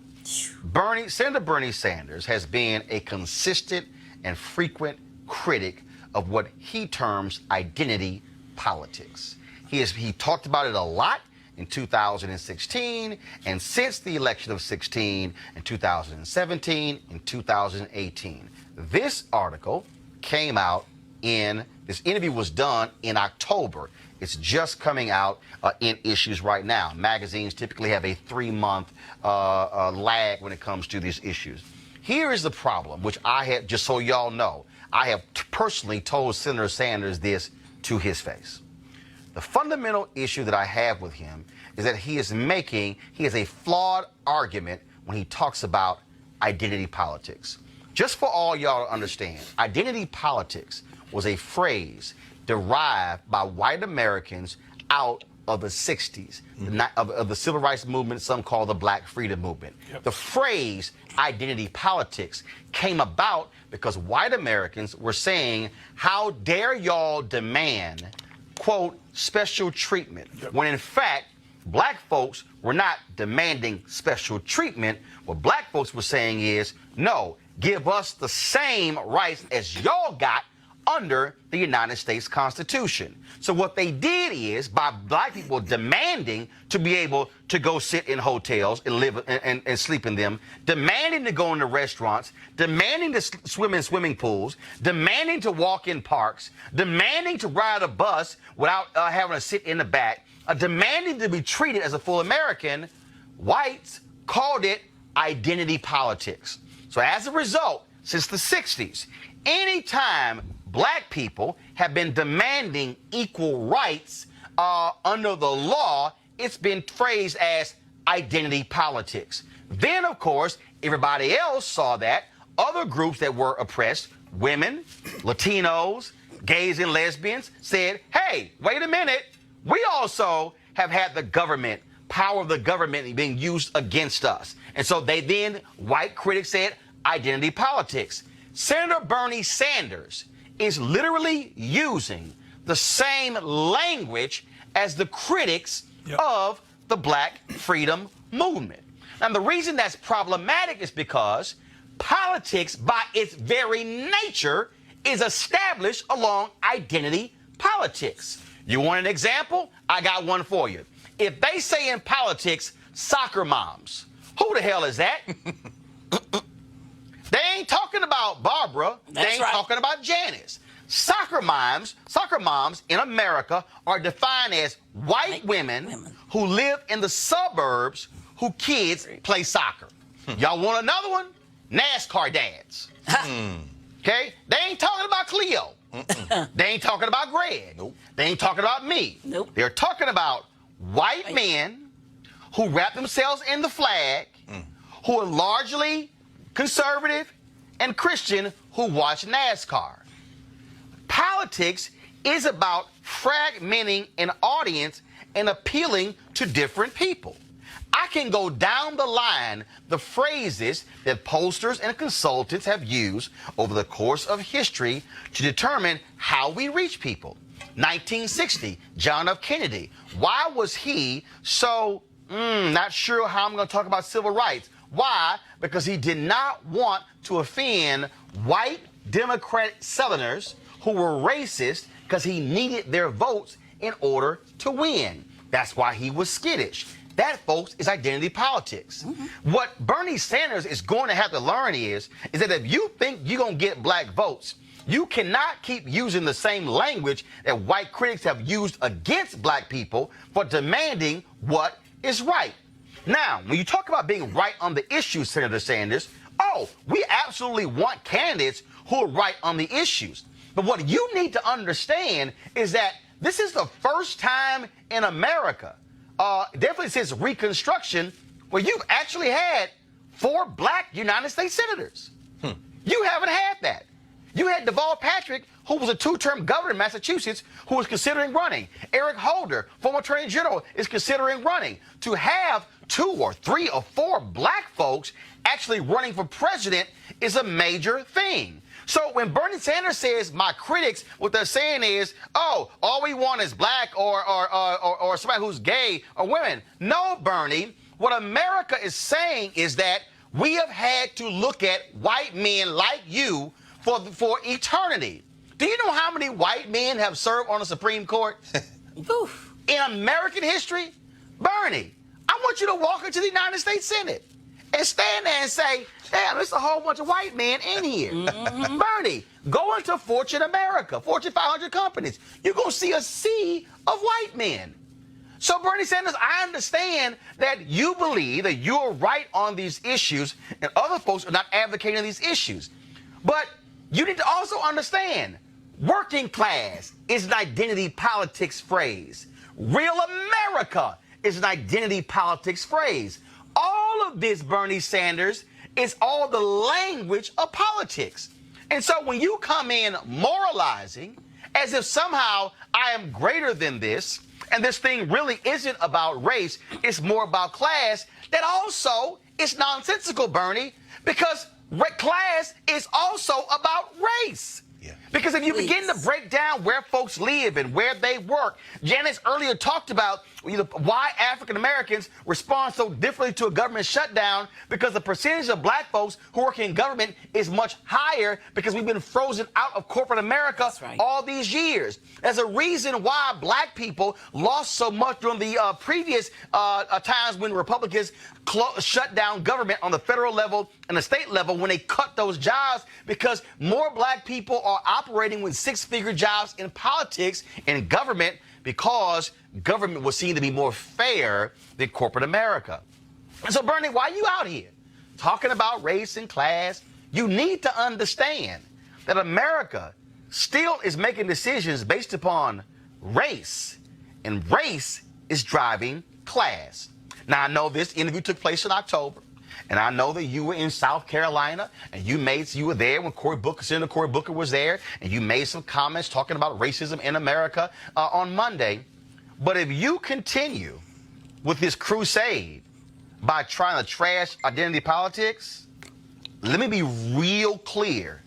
Senator Bernie Sanders has been a consistent and frequent critic of what he terms identity politics. He talked about it a lot in 2016, and since the election of 16, in 2017, in 2018. This article came out this interview was done in October. It's just coming out in issues right now. Magazines typically have a 3-month lag when it comes to these issues. Here is the problem, which I have, just so y'all know, I have personally told Senator Sanders this to his face. The fundamental issue that I have with him is that he has a flawed argument when he talks about identity politics. Just for all y'all to understand, identity politics was a phrase derived by white Americans out of the 60s, of the civil rights movement, some call the Black Freedom Movement. Yep. The phrase identity politics came about because white Americans were saying, how dare y'all demand, quote, special treatment, when in fact, black folks were not demanding special treatment. What black folks were saying is, no, give us the same rights as y'all got under the United States Constitution. So what they did is, by black people demanding to be able to go sit in hotels and live and sleep in them, demanding to go into restaurants, demanding to swim in swimming pools, demanding to walk in parks, demanding to ride a bus without having to sit in the back, demanding to be treated as a full American, whites called it identity politics. So as a result, since the 60s, anytime black people have been demanding equal rights under the law, it's been phrased as identity politics. Then, of course, everybody else saw that. Other groups that were oppressed, women, Latinos, gays and lesbians, said, hey, wait a minute. We also have had the government, power of the government being used against us. And so white critics said identity politics. Senator Bernie Sanders is literally using the same language as the critics of the Black Freedom Movement. And the reason that's problematic is because politics, by its very nature, is established along identity politics. You want an example? I got one for you. If they say in politics, soccer moms, who the hell is that? They ain't talking about Barbara. They ain't talking about Janice. Soccer moms in America are defined as white women who live in the suburbs whose kids play soccer. Y'all want another one? NASCAR dads. Okay? They ain't talking about Cleo. They ain't talking about Greg. Nope. They ain't talking about me. Nope. They're talking about white men who wrap themselves in the flag, who are largely conservative and Christian, who watch NASCAR. Politics is about fragmenting an audience and appealing to different people. I can go down the line the phrases that pollsters and consultants have used over the course of history to determine how we reach people. 1960, John F. Kennedy. Why was he so not sure how I'm going to talk about civil rights? Why? Because he did not want to offend white Democratic Southerners who were racist, because he needed their votes in order to win. That's why he was skittish. That, folks, is identity politics. What Bernie Sanders is going to have to learn is that if you think you're going to get black votes, you cannot keep using the same language that white critics have used against black people for demanding what is right. Now, when you talk about being right on the issues, Senator Sanders, we absolutely want candidates who are right on the issues. But what you need to understand is that this is the first time in America, definitely since Reconstruction, where you've actually had 4 black United States senators. You haven't had that. You had Deval Patrick, who was a 2-term governor in Massachusetts, who was considering running. Eric Holder, former attorney general, is considering running. To have 2 or 3 or 4 black folks actually running for president is a major thing. So when Bernie Sanders says, my critics, what they're saying is, oh, all we want is black or somebody who's gay or women. No, Bernie, what America is saying is that we have had to look at white men like you for eternity. Do you know how many white men have served on the Supreme Court? In American history? Bernie, I want you to walk into the United States Senate and stand there and say, damn, there's a whole bunch of white men in here. Bernie, go into Fortune America, Fortune 500 companies. You're going to see a sea of white men. So, Bernie Sanders, I understand that you believe that you're right on these issues and other folks are not advocating these issues. But you need to also understand, working class is an identity politics phrase. Real America is an identity politics phrase. All of this, Bernie Sanders, is all the language of politics. And so when you come in moralizing as if somehow I am greater than this, and this thing really isn't about race, it's more about class, that also is nonsensical, Bernie, because class is also about race. Because if you begin to break down where folks live and where they work, Janice earlier talked about why African Americans respond so differently to a government shutdown, because the percentage of black folks who work in government is much higher because we've been frozen out of corporate America all these years. There's a reason why black people lost so much during the previous times when Republicans shut down government on the federal level and the state level, when they cut those jobs, because more black people are operating with 6-figure jobs in politics and government, because government was seen to be more fair than corporate America. And so, Bernie, why are you out here talking about race and class? You need to understand that America still is making decisions based upon race, and race is driving class. Now, I know this interview took place in October, and I know that you were in South Carolina, and you were there when Senator Cory Booker was there, and you made some comments talking about racism in America on Monday. But if you continue with this crusade by trying to trash identity politics, let me be real clear.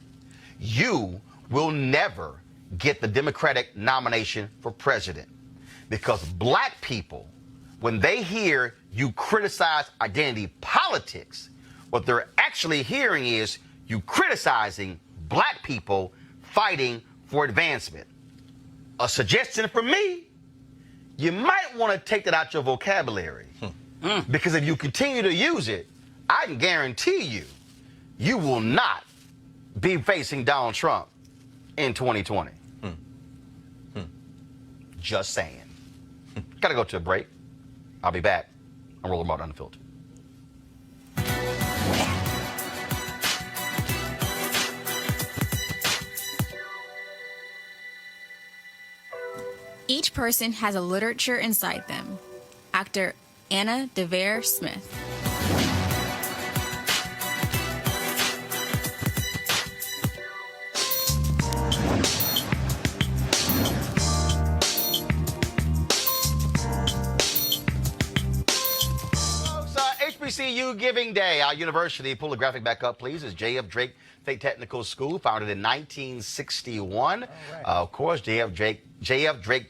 You will never get the Democratic nomination for president, because black people, when they hear you criticize identity politics, what they're actually hearing is you criticizing black people fighting for advancement. A suggestion from me, you might want to take that out your vocabulary, because if you continue to use it, I can guarantee you, you will not be facing Donald Trump in 2020. Just saying. Gotta go to a break. I'll be back. I'm Roland Martin Unfiltered. Each person has a literature inside them. Actor Anna DeVere Smith. HBCU Giving Day, our university. Pull the graphic back up, please. Is J.F. Drake State Technical School, founded in 1961. Of course, J.F. Drake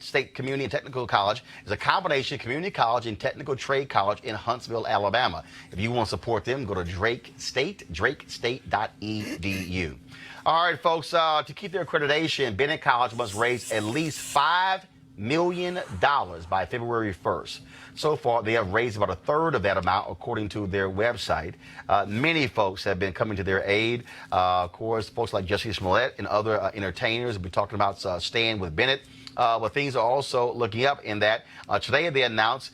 State Community and Technical College is a combination community college and technical trade college in Huntsville, Alabama. If you want to support them, go to drakestate.edu. All right, folks, to keep their accreditation, Bennett College must raise at least $5 million by February 1st. So far, they have raised about a third of that amount, according to their website. Many folks have been coming to their aid. Of course, folks like Jesse Smollett and other entertainers will be talking about staying with Bennet. But things are also looking up in that today they announced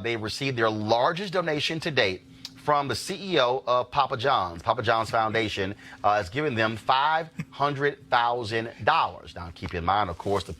they received their largest donation to date, from the CEO of Papa John's. Papa John's Foundation is giving them $500,000. Now, keep in mind, of course, the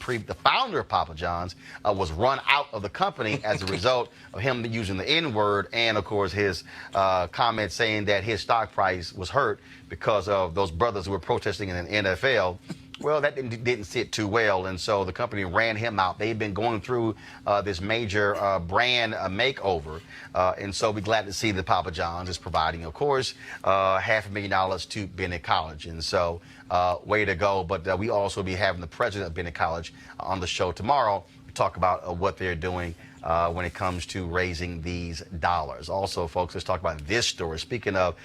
founder of Papa John's was run out of the company as a result of him using the N-word and, of course, his comment saying that his stock price was hurt because of those brothers who were protesting in the NFL. Well, that didn't sit too well, and so the company ran him out. They've been going through this major brand makeover, and so we're glad to see that Papa John's is providing, of course, $500,000 to Bennett College, and so way to go. But we also be having the president of Bennett College on the show tomorrow to talk about what they're doing when it comes to raising these dollars. Also, folks, let's talk about this story. Speaking of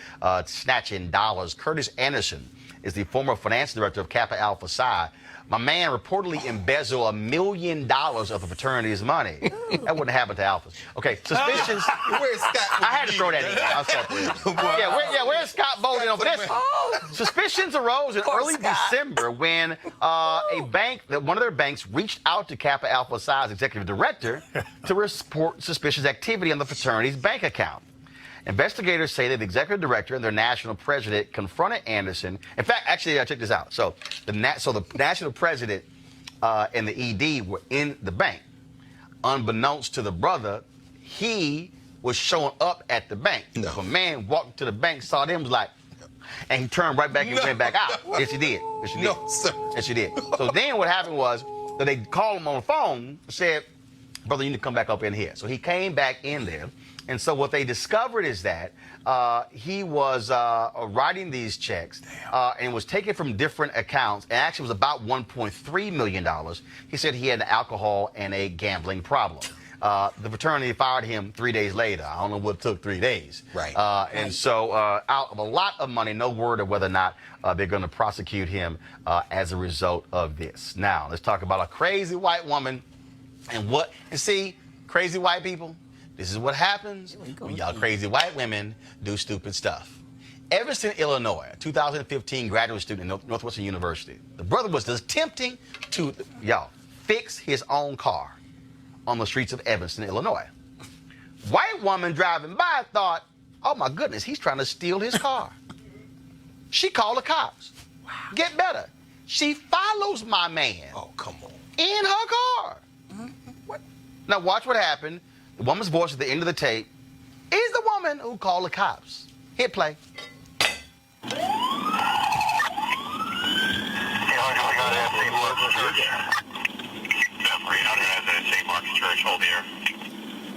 snatching dollars, Curtis Anderson is the former finance director of Kappa Alpha Psi. My man reportedly embezzled $1 million of the fraternity's money. That wouldn't happen to Alphas. Okay, suspicions. Where's Scott? I had to throw that in. I saw that. Where's Scott voting over this? Suspicions arose in early December when a bank, one of their banks, reached out to Kappa Alpha Psi's executive director to report suspicious activity on the fraternity's bank account. Investigators say that the executive director and their national president confronted Anderson. In fact, actually, check this out. So the national president and the ED were in the bank. Unbeknownst to the brother, he was showing up at the bank. No. If a man walked to the bank, saw them, was like, and he turned right back and went back out. Yes, he did. Yes, he did. No, sir. Yes, he did. So then what happened was that they called him on the phone and said, brother, you need to come back up in here. So he came back in there. And so what they discovered is that he was writing these checks and was taken from different accounts, and actually was about $1.3 million. He said he had an alcohol and a gambling problem. The fraternity fired him 3 days later. I don't know what took 3 days. Right. And so out of a lot of money, no word of whether or not they're going to prosecute him as a result of this. Now, let's talk about a crazy white woman and see, crazy white people. This is what happens when y'all crazy white women do stupid stuff. Evanston, Illinois, a 2015 graduate student at Northwestern University. The brother was attempting to, fix his own car on the streets of Evanston, Illinois. White woman driving by thought, oh my goodness, he's trying to steal his car. She called the cops. Wow. Get better. She follows my man. Oh, come on. In her car. What? Now watch what happened. The woman's voice at the end of the tape is the woman who called the cops. Hit play. Hold here.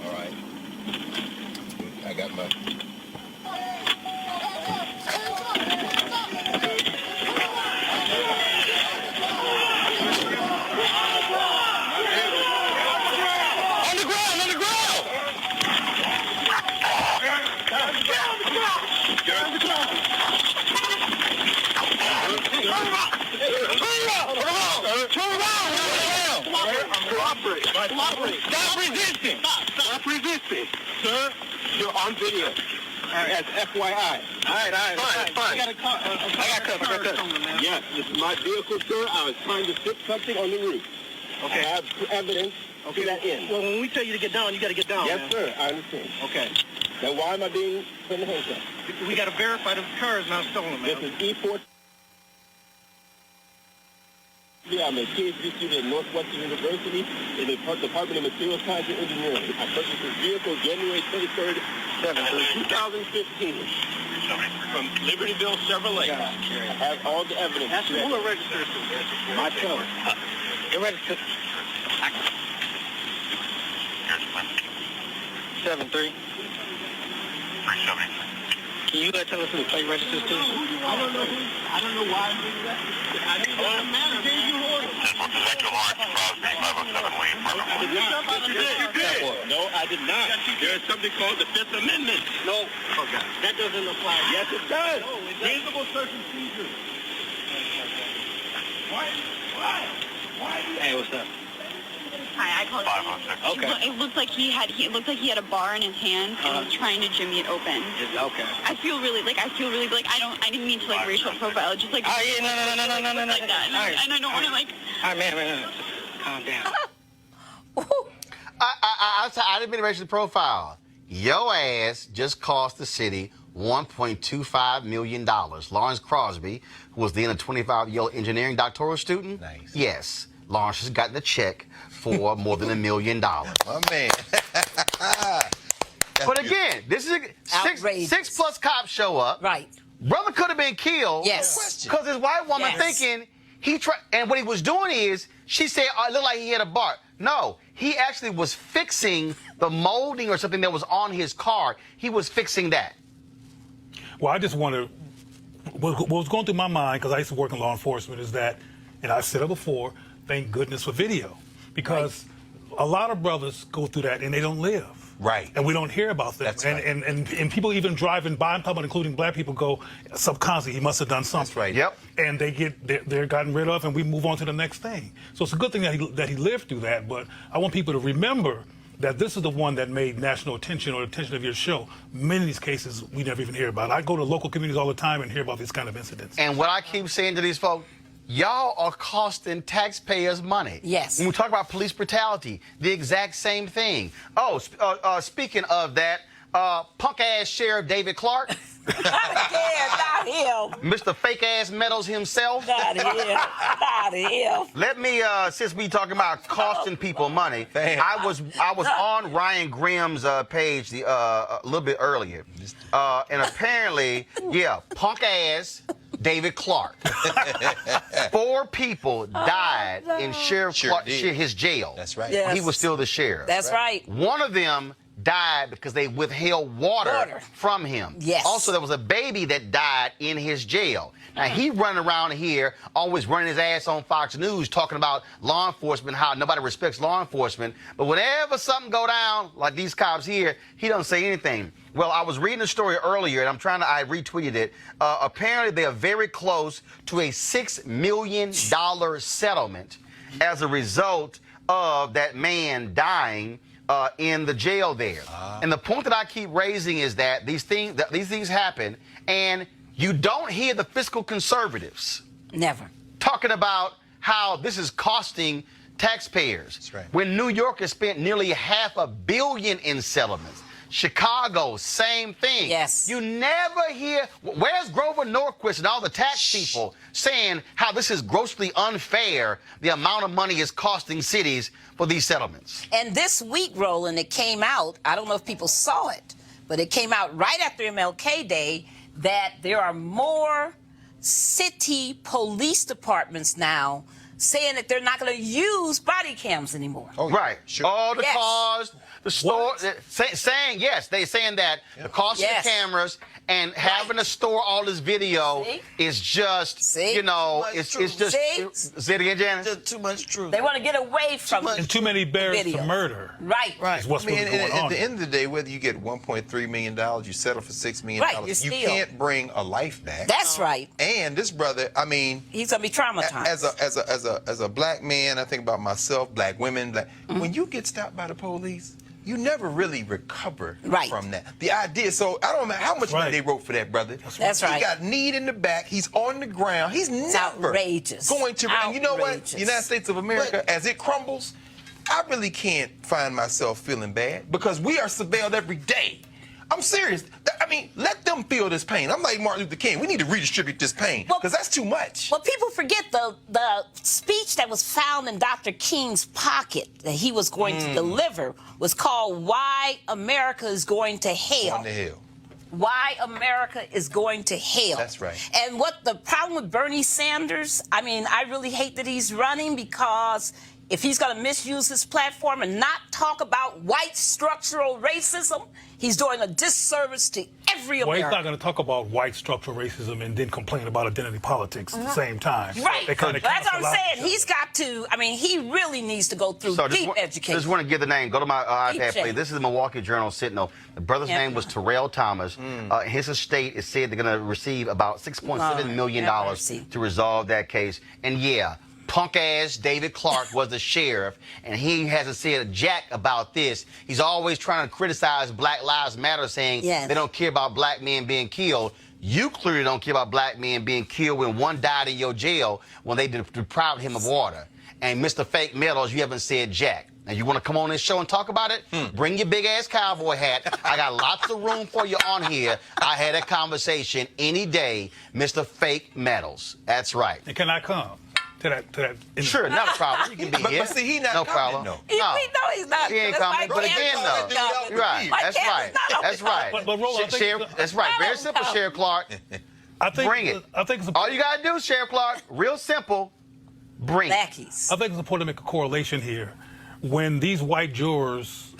All right. I got my... Stop resisting. Stop resisting. Sir, you're on video. All right. As FYI. All right. Fine. I got cuffs. Yes, this is my vehicle, sir. I was trying to fix something on the roof. Okay. I have evidence to that end. Well, when we tell you to get down, you got to get down. Yes, man. Sir. I understand. Okay. Now, why am I being put in the handcuffs? We got to verify the car is not stolen, man. This is E4. I'm a PhD student at Northwestern University in the Department of Materials Science and Engineering. I purchased this vehicle January 23rd, 2015 from Libertyville Chevrolet. I have all the evidence. That's who are registered to. Myself. You're registered. 7-3. 370. Can you tell us who the plate registers to? I don't know why I'm doing that. I didn't gave you orders. This was Detective Lawrence Crosby, 507 Wayne. You did. No, I did not. There is something called the Fifth Amendment. No. Okay. That doesn't apply. Yes, it does. No, reasonable search and seizure. Why? Hey, what's up? Hi, I called. 506. Okay. It looked like he had a bar in his hand and was trying to jimmy it open. Okay. I feel really I didn't mean to racial profile, just like. Oh yeah, no. Like that, and I don't want to All right, man, just calm down. I didn't mean to racial profile. your ass just cost the city $1.25 million. Lawrence Crosby, who was then a 25-year-old engineering doctoral student, Nice. yes, Lawrence has gotten a check for more than $1 million. My man. But again, this is six plus cops show up. Right. Brother could have been killed. Yes. Because his white woman Yes. thinking and what he was doing is, she said, oh, it looked like he had a bar. No, he actually was fixing the molding or something that was on his car. He was fixing that. Well, I just want to, what was going through my mind, because I used to work in law enforcement, is that, and I've said it before, thank goodness for video. Because a lot of brothers go through that and they don't live. Right. And we don't hear about them. That's And people even driving by, I'm talking about including black people, go, subconsciously, he must have done something. That's right. Yep. And they're gotten rid of, and we move on to the next thing. So it's a good thing that he lived through that, but I want people to remember that this is the one that made national attention or attention of your show. Many of these cases we never even hear about. I go to local communities all the time and hear about these kind of incidents. And what I keep saying to these folks, y'all are costing taxpayers money. Yes. When we talk about police brutality, the exact same thing. Oh, speaking of that, punk-ass Sheriff David Clark. Not him. Mr. Fake-ass Meadows himself. Not him. Not him. Let me, since we talking about costing people money, Damn. I was on Ryan Grimm's page a little bit earlier, and apparently, yeah, punk-ass David Clark. 4 people died in Sheriff Clark, his jail. That's right. Yes. He was still the sheriff. That's right. One of them died because they withheld water from him. Yes. Also, there was a baby that died in his jail. Now, he running around here, always running his ass on Fox News, talking about law enforcement, how nobody respects law enforcement. But whenever something go down, like these cops here, he doesn't say anything. Well, I was reading a story earlier, and I retweeted it. Apparently, they are very close to a $6 million settlement as a result of that man dying in the jail there. And the point that I keep raising is that these things happen, and you don't hear the fiscal conservatives Never. talking about how this is costing taxpayers. That's right. When New York has spent nearly $500 million in settlements. Chicago, same thing. Yes. You never hear, where's Grover Norquist and all the tax people saying how this is grossly unfair, the amount of money is costing cities for these settlements? And this week, Roland, it came out, I don't know if people saw it, but it came out right after MLK Day that there are more city police departments now saying that they're not going to use body cams anymore. Oh, right. Sure. All the Yes. cars, the store, saying yes, they saying that the cost Yes. of the cameras and having to store all this video See? is just, you know, it's just. See? Say it again, Janice. Just too much truth. They want to get away from And too many bears video. for murder. Right. Is what's really going at on. the end of the day, whether you get $1.3 million, you settle for $6 million, Right, you're you still- can't bring a life back. That's right. And this brother, I mean, He's going to be traumatized. as a black man, I think about myself, black women. When you get stopped by the police, you never really recover from that. The idea, so I don't know how much money they wrote for that brother. That's right. He got kneed in the back. He's on the ground. He's never outrageous. going to. And you know what? Outrageous. United States of America, as it crumbles, I really can't find myself feeling bad because we are surveilled every day. I'm serious. I mean, let them feel this pain. I'm like Martin Luther King. We need to redistribute this pain because that's too much. Well, people forget the speech that was found in Dr. King's pocket that he was going to deliver was called "Why America is Going to Hell." On the hill. Why America is going to hell. That's right. And what the problem with Bernie Sanders, I mean, I really hate that he's running because if he's going to misuse his platform and not talk about white structural racism, he's doing a disservice to every Well, he's American. not going to talk about white structural racism and then complain about identity politics at the same time. Right. They kinda That's what I'm cancel out saying. He's got to, I mean, he really needs to go through deep education. Just want to give the name. Go to my iPad, Deep please. This is the Milwaukee Journal Sentinel. The brother's name was Terrell Thomas. His estate is said they're going to receive about $6.7 million to resolve that case. And yeah, punk-ass David Clark was the sheriff, and he hasn't said jack about this. He's always trying to criticize Black Lives Matter, saying they don't care about black men being killed. You clearly don't care about black men being killed when one died in your jail when they deprived him of water. And Mr. Fake Metals, you haven't said jack. And you want to come on this show and talk about it? Bring your big-ass cowboy hat. I got lots of room for you on here. I had a conversation any day, Mr. Fake Metals. That's right. And can I come to that? Sure, not a problem. You can be here. But see, he not no coming, problem. though. We know he's not. He ain't That's coming. why But Cam again, is though, not coming. you're right. Why That's Cam is right. not on That's the right. But Roland, I think Sheriff, that's right. Very simple, Sheriff Clark. Bring it. I think it's All you got to do, Sheriff Clark, real simple, bring it. Lackeys. I think it's important to make a correlation here. When these white jurors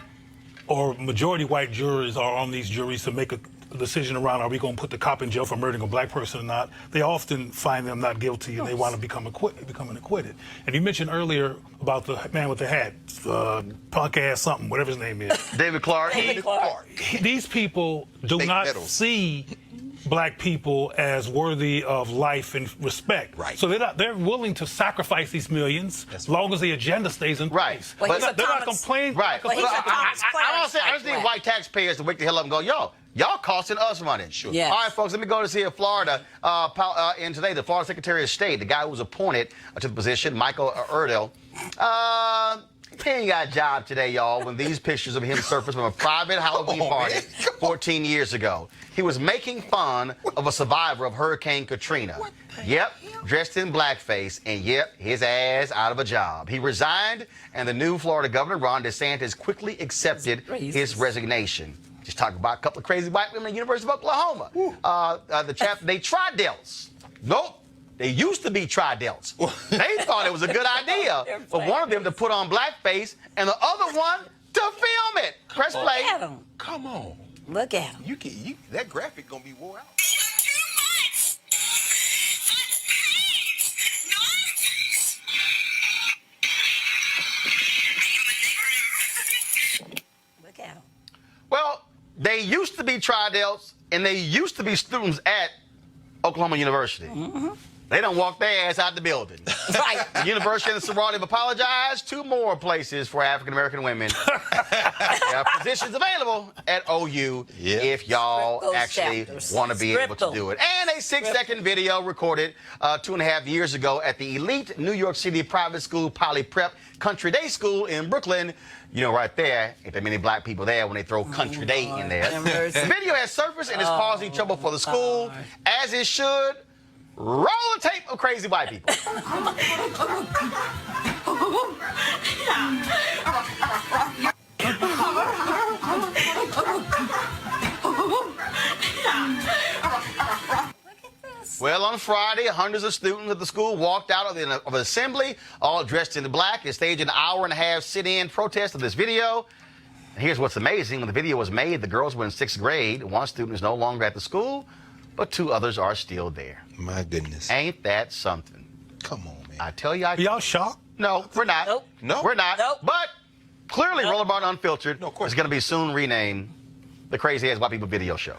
or majority white jurors are on these juries to make a decision around are we going to put the cop in jail for murdering a black person or not, they often find them not guilty and they want to becoming acquitted. And you mentioned earlier about the man with the hat, punk ass something, whatever his name is. David Clark. These people do Fake not Metals. see black people as worthy of life and respect. Right. So they're willing to sacrifice these millions as long as the agenda stays in place. Well, They're not complaining. Right. Well, he's a Thomas I just need white taxpayers to wake the hell up and go, y'all costing us money. Sure. Yes. All right, folks, let me go to see Florida. And today, the Florida Secretary of State, the guy who was appointed to the position, Michael Erdel, he ain't got a job today, y'all, when these pictures of him surfaced from a private Halloween party 14 years ago. He was making fun of a survivor of Hurricane Katrina. Yep, dressed in blackface, and yep, his ass out of a job. He resigned, and the new Florida governor, Ron DeSantis, quickly accepted his resignation. Just talking about a couple of crazy white women at the University of Oklahoma. They tri-delts. Nope. They used to be tri-delts. They thought it was a good idea for one of them to put on blackface and the other one to film it. Press play. Look at him. Come on. Look at him. That graphic gonna be wore out. Look at him. Well, they used to be tri-delts and they used to be students at Oklahoma University. They done walked their ass out the building. Right. The university and the sorority have apologized. 2 more places for African-American women. There are positions available at OU if y'all Script those actually chapters. want to be able to Script do it. And a 6-second video recorded 2.5 years ago at the elite New York City private school Poly Prep Country Day School in Brooklyn. You know, right there, ain't there many black people there when they throw Country Day in there. The video has surfaced and is causing trouble for the school, as it should. Roll the tape of crazy white people. Well, on Friday, hundreds of students at the school walked out of an assembly, all dressed in black, and staged an 1.5-hour sit-in protest of this video. And here's what's amazing. When the video was made, the girls were in 6th grade. 1 student is no longer at the school, but 2 others are still there. My goodness. Ain't that something? Come on, man. I tell you, Y'all shocked? No, we're not. Nope. No. We're not. Nope. But clearly, Nope. Rollerbar Unfiltered is going to be soon renamed the Crazy Ass White People Video Show.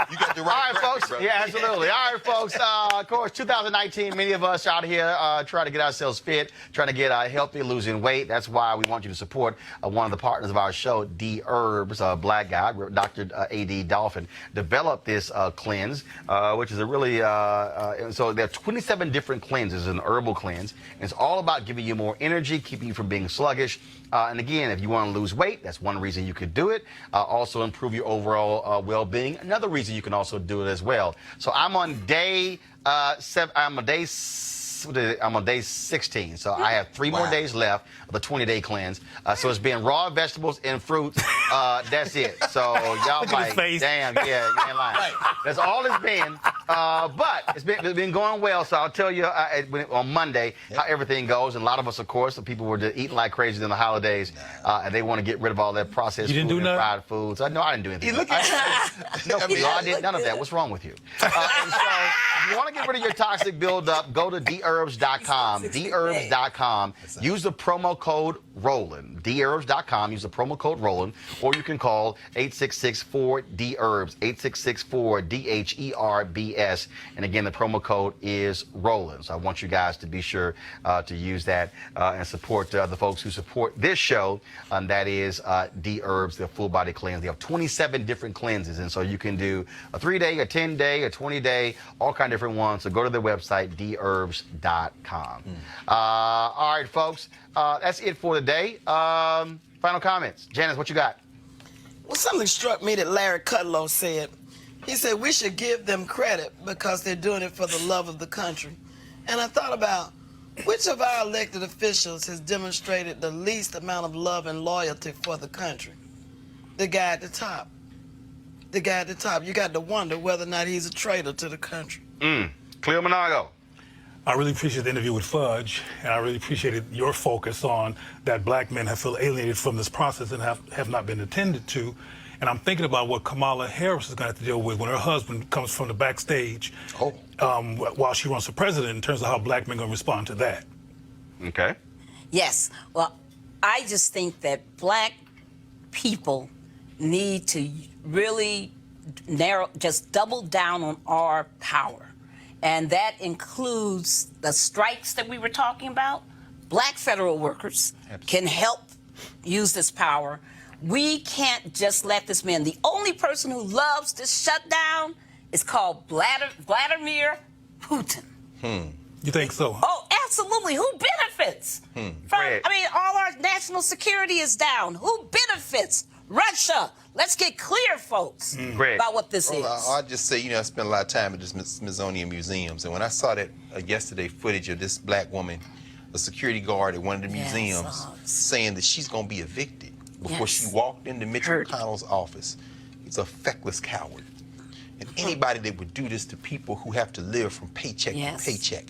You got the right All right, graphic, folks. brother. Yeah, absolutely. All right, folks. Of course, 2019, many of us out here trying to get ourselves fit, trying to get healthy, losing weight. That's why we want you to support one of the partners of our show, D Herbs, a black guy, Dr. A.D. Dolphin, developed this cleanse, which is a really, so there are 27 different cleanses, an herbal cleanse. And it's all about giving you more energy, keeping you from being sluggish. And again, if you want to lose weight, that's one reason you could do it. Also improve your overall well-being. Another reason you can also do it as well. So I'm on day 16. So I have 3 more days left of the 20-day cleanse. So it's been raw vegetables and fruits. That's it. So y'all like, damn, yeah, you ain't lying. That's all it's been. But it's been going well. So I'll tell you on Monday how everything goes. And a lot of us, of course, the people were just eating like crazy during the holidays, and they want to get rid of all that processed food and fried foods. No, I didn't do anything. I did none of that. What's wrong with you? And so if you want to get rid of your toxic buildup, go to therbs.com. Therbs.com. Use the promo code ROLLIN. Therbs.com. Use the promo code ROLLIN. Or you can call 866-4-DHERBS. 866-4-DHERBS. And again, the promo code is ROLLIN. So I want you guys to be sure to use that and support the folks who support this show. And that is D Herbs, the full body cleanse. They have 27 different cleanses. And so you can do a 3-day, a 10-day, a 20-day, all kinds of different ones. So go to their website, dherbs.com. All right, folks. That's it for the day. Final comments. Janice, what you got? Well, something struck me that Larry Kudlow said. He said we should give them credit because they're doing it for the love of the country. And I thought about which of our elected officials has demonstrated the least amount of love and loyalty for the country? The guy at the top. The guy at the top. You got to wonder whether or not he's a traitor to the country. Cleo Monago. I really appreciate the interview with Fudge, and I really appreciated your focus on that black men have felt alienated from this process and have not been attended to. And I'm thinking about what Kamala Harris is going to have to deal with when her husband comes from the backstage while she runs for president in terms of how black men are going to respond to that. Okay. Yes. Well, I just think that black people need to really just double down on our power. And that includes the strikes that we were talking about. Black federal workers can help use this power. We can't just let this man. The only person who loves this shutdown is called Vladimir Putin. You think so? Oh, absolutely. Who benefits? All our national security is down. Who benefits? Russia. Let's get clear, folks, about what this is. I'll just say, I spent a lot of time at the Smithsonian museums, and when I saw that yesterday footage of this black woman, a security guard at one of the museums, saying that she's going to be evicted before she walked into Mitch McConnell's office. He's a feckless coward. And anybody that would do this to people who have to live from paycheck to paycheck.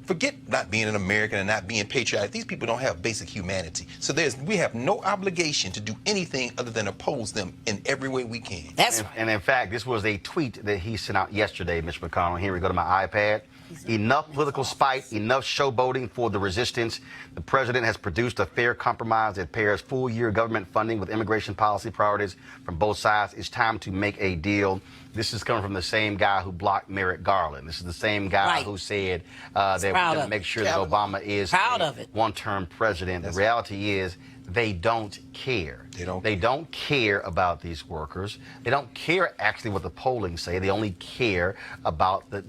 Forget not being an American and not being patriotic. These people don't have basic humanity. So we have no obligation to do anything other than oppose them in every way we can. And in fact, this was a tweet that he sent out yesterday, Mitch McConnell. Here we go to my iPad. Enough political spite, enough showboating for the resistance. The president has produced a fair compromise that pairs full-year government funding with immigration policy priorities from both sides. It's time to make a deal. This is coming from the same guy who blocked Merrick Garland. This is the same guy who said that we're going to make sure that Obama is a one-term president. The reality is they don't care. They don't care about these workers. They don't care actually what the polling say. They only care about the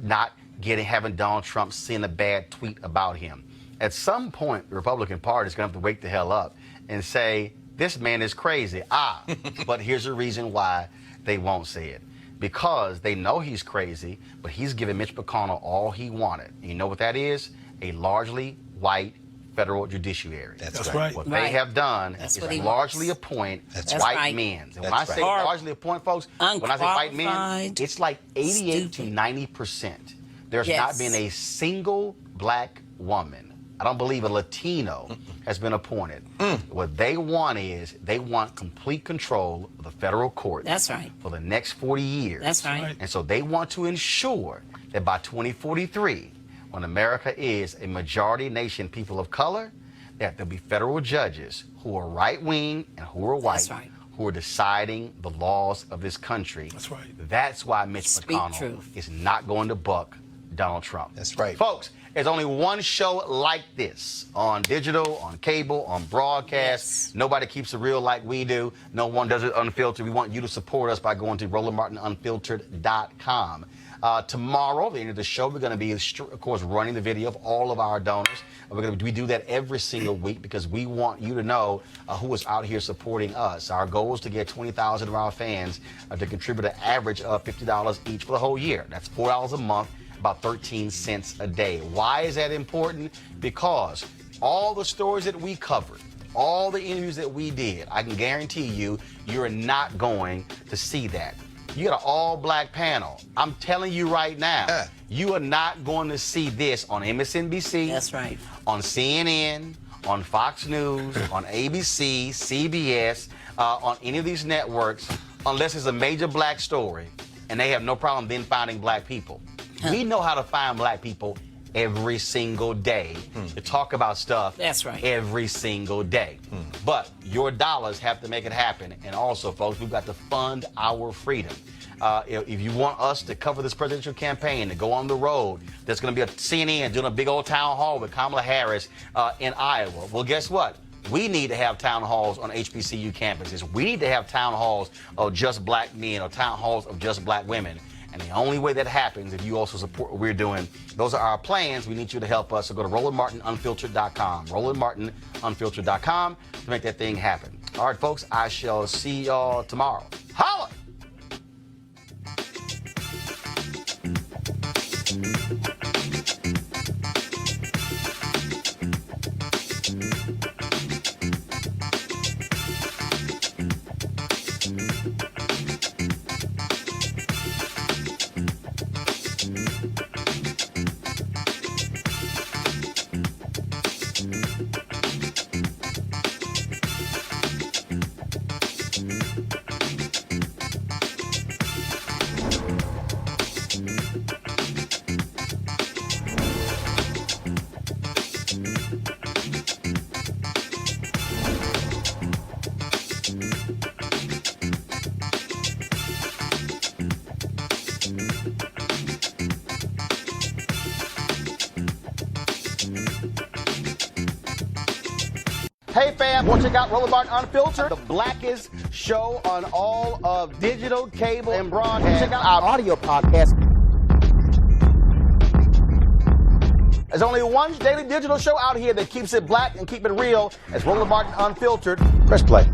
having Donald Trump send a bad tweet about him. At some point, the Republican Party is going to have to wake the hell up and say, this man is crazy. But here's the reason why they won't say it. Because they know he's crazy, but he's giving Mitch McConnell all he wanted. And you know what that is? A largely white federal judiciary. That's right. What they have done is largely appoint white men. And when I say largely appoint, folks, when I say white men, it's like 88 to 90%. There's not been a single black woman, I don't believe a Latino, has been appointed. What they want is they want complete control of the federal court. That's right. For the next 40 years. That's right. And so they want to ensure that by 2043, when America is a majority nation, people of color, that there'll be federal judges who are right-wing and who are white, who are deciding the laws of this country. That's right. That's why Mitch McConnell is not going to buck Donald Trump. That's right. Folks, there's only one show like this on digital, on cable, on broadcast. Nobody keeps it real like we do. No one does it unfiltered. We want you to support us by going to RolandMartinUnfiltered.com. Tomorrow, at the end of the show, we're going to be, of course, running the video of all of our donors. We do that every single week because we want you to know who is out here supporting us. Our goal is to get 20,000 of our fans to contribute an average of $50 each for the whole year. That's $4 a month, about 13 cents a day. Why is that important? Because all the stories that we covered, all the interviews that we did, I can guarantee you, you're not going to see that. You got an all-black panel. I'm telling you right now, you are not going to see this on MSNBC. That's right. On CNN, on Fox News, on ABC, CBS, on any of these networks, unless it's a major black story, and they have no problem then finding black people. We know how to find black people every single day to talk about stuff every single day. But your dollars have to make it happen. And also, folks, we've got to fund our freedom. If you want us to cover this presidential campaign, to go on the road, there's going to be a CNN doing a big old town hall with Kamala Harris in Iowa. Well, guess what? We need to have town halls on HBCU campuses. We need to have town halls of just black men or town halls of just black women. And And the only way that happens if you also support what we're doing. Those are our plans. We need you to help us. So go to RolandMartinUnfiltered.com. RolandMartinUnfiltered.com to make that thing happen. All right, folks, I shall see y'all tomorrow. Holla! Hey fam, want to check out Roland Martin Unfiltered, the blackest show on all of digital, cable, and broadcast. Check out our audio podcast. There's only one daily digital show out here that keeps it black and keep it real. It's Roland Martin Unfiltered. Press play.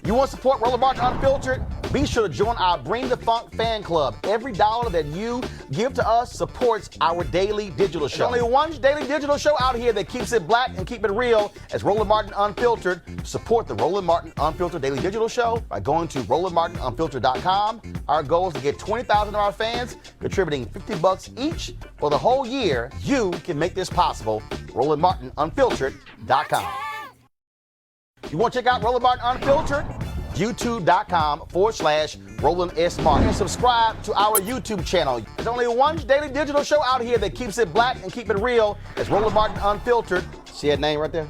You want to support Roland Martin Unfiltered? Be sure to join our Bring the Funk fan club. Every dollar that you give to us supports our daily digital show. There's only one daily digital show out here that keeps it black and keep it real. It's Roland Martin Unfiltered. Support the Roland Martin Unfiltered daily digital show by going to RolandMartinUnfiltered.com. Our goal is to get 20,000 of our fans contributing $50 each for the whole year. You can make this possible. RolandMartinUnfiltered.com. You want to check out Roland Martin Unfiltered? YouTube.com/Roland S. Martin. And subscribe to our YouTube channel. There's only one daily digital show out here that keeps it black and keep it real. It's Roland Martin Unfiltered. See that name right there?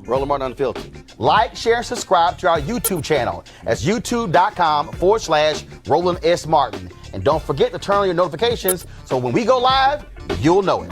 Roland Martin Unfiltered. Like, share, and subscribe to our YouTube channel. That's YouTube.com/Roland S. Martin. And don't forget to turn on your notifications so when we go live, you'll know it.